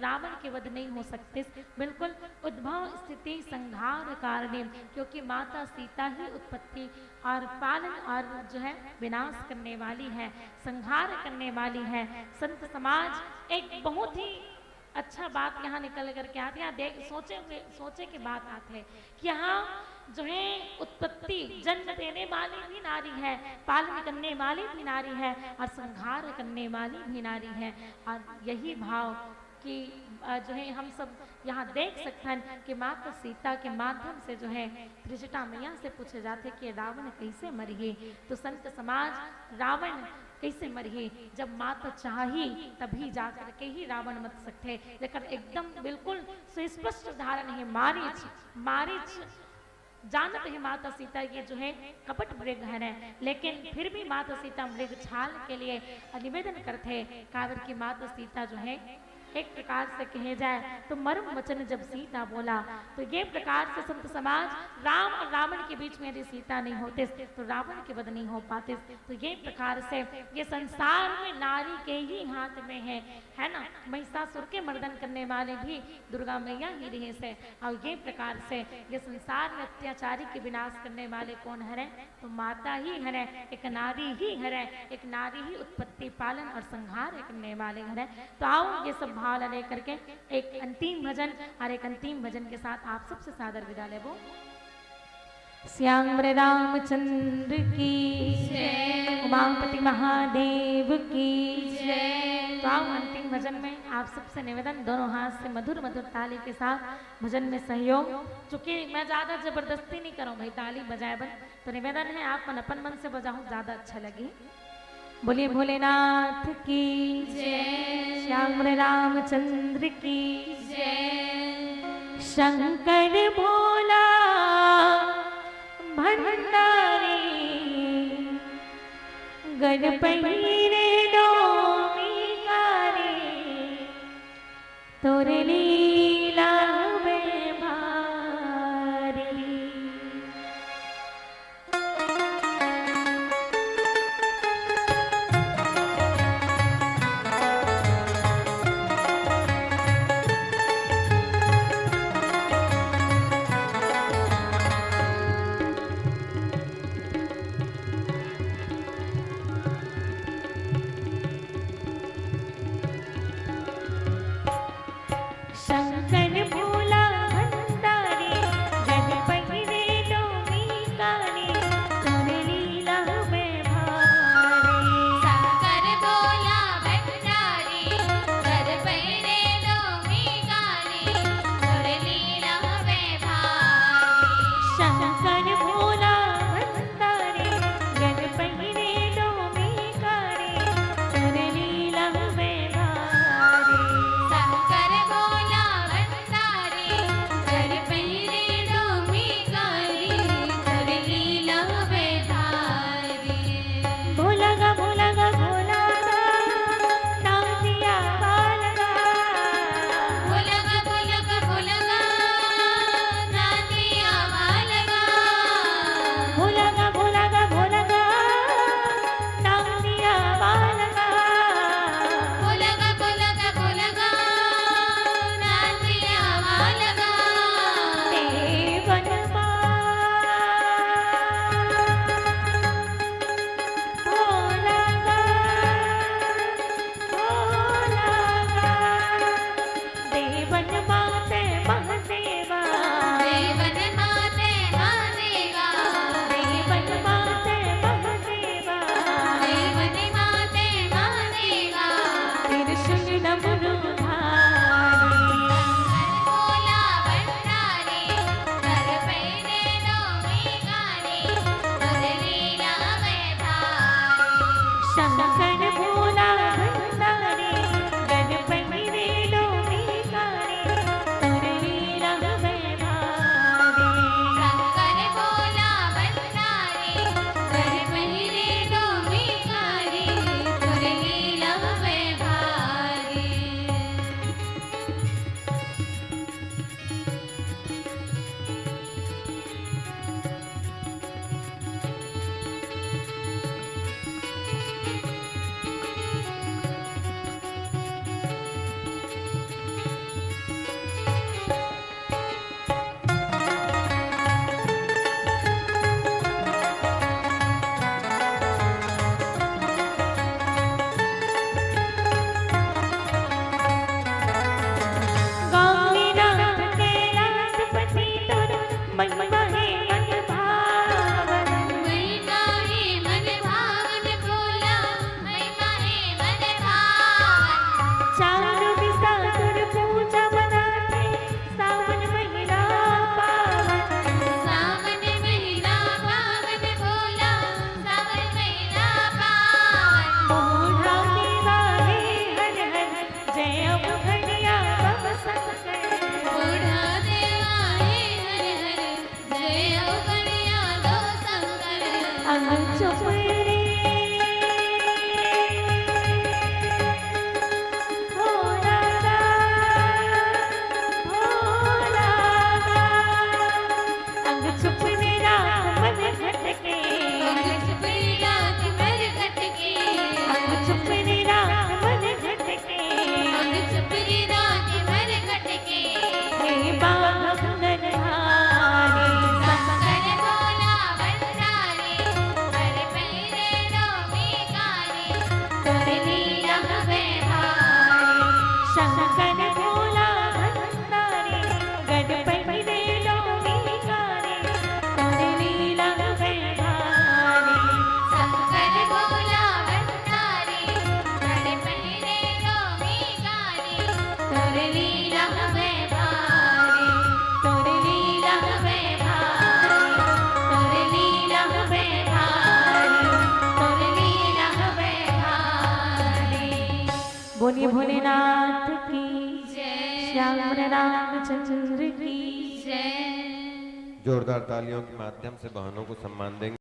रावण के वध नहीं हो सकते। बिल्कुल उद्भव स्थिति संहार कारणे, क्योंकि माता सीता ही उत्पत्ति और पालन और जो है विनाश करने वाली है, संहार करने वाली है। संत समाज एक बहुत ही अच्छा बात यहाँ निकल करके आते हैं। देख सोचे के बात आते हैं कि यहाँ जो है उत्पत्ति जन्म देने वाली भी नारी है, पालन करने वाली भी नारी है और संहार करने वाली भी नारी है। और यही भाव कि जो है हम सब यहाँ देख सकते हैं कि माता सीता के माध्यम से जो है त्रिजटा मैया से पूछे जाते कि रावण कैसे मरिए। तो संत समाज रावण कैसे मरिए, जब माता चाही तभी जाकर के ही रावण मर सकते, लेकिन एकदम बिल्कुल सुस्पष्ट उदाहरण है मारीच। जानते हैं माता सीता ये जो है कपट मृग है, लेकिन फिर भी माता सीता मृग छाल के लिए निवेदन करते कावर की माता सीता जो है एक प्रकार से कहे जाए तो मर्म वचन जब सीता बोला, तो ये प्रकार से संत समाज राम और रावण के बीच में यदि सीता नहीं होते तो रावण के वध नहीं हो पाते। तो ये प्रकार से ये संसार में नारी के ही हाथ में है ना। महिषासुर के मर्दन करने वाले भी दुर्गा मैया ही रहे से, और ये प्रकार से ये संसार में अत्याचारी के विनाश करने वाले कौन है? तो माता ही है, एक नारी ही है, एक नारी ही उत्पत्ति पालन और संहार करने वाले है। तो आओ ये सब भाव लेकर के एक अंतिम भजन, और एक अंतिम भजन के साथ आप सबसे सादर विदा लेबो। श्याम रामचंद्र की जय, उमापति महादेव की जय। तो आओ अंतिम भजन में आप सबसे निवेदन, दोनों हाथ से मधुर मधुर ताली के साथ भजन में सहयोग। चूंकि मैं ज्यादा जबरदस्ती नहीं करूं भाई, ताली बजाए बन, तो निवेदन है आप अपन मन से बजाऊं, ज्यादा अच्छा लगे। बोलिए भोलेनाथ की जय, श्याम रामचंद्र की जय। शंकर भोला भंडारी गणपति रे डोमिकारी, तोरे लीला में भारी। श्याम रामचंद्र की जोरदार तालियों के माध्यम से बहनों को सम्मान देंगे।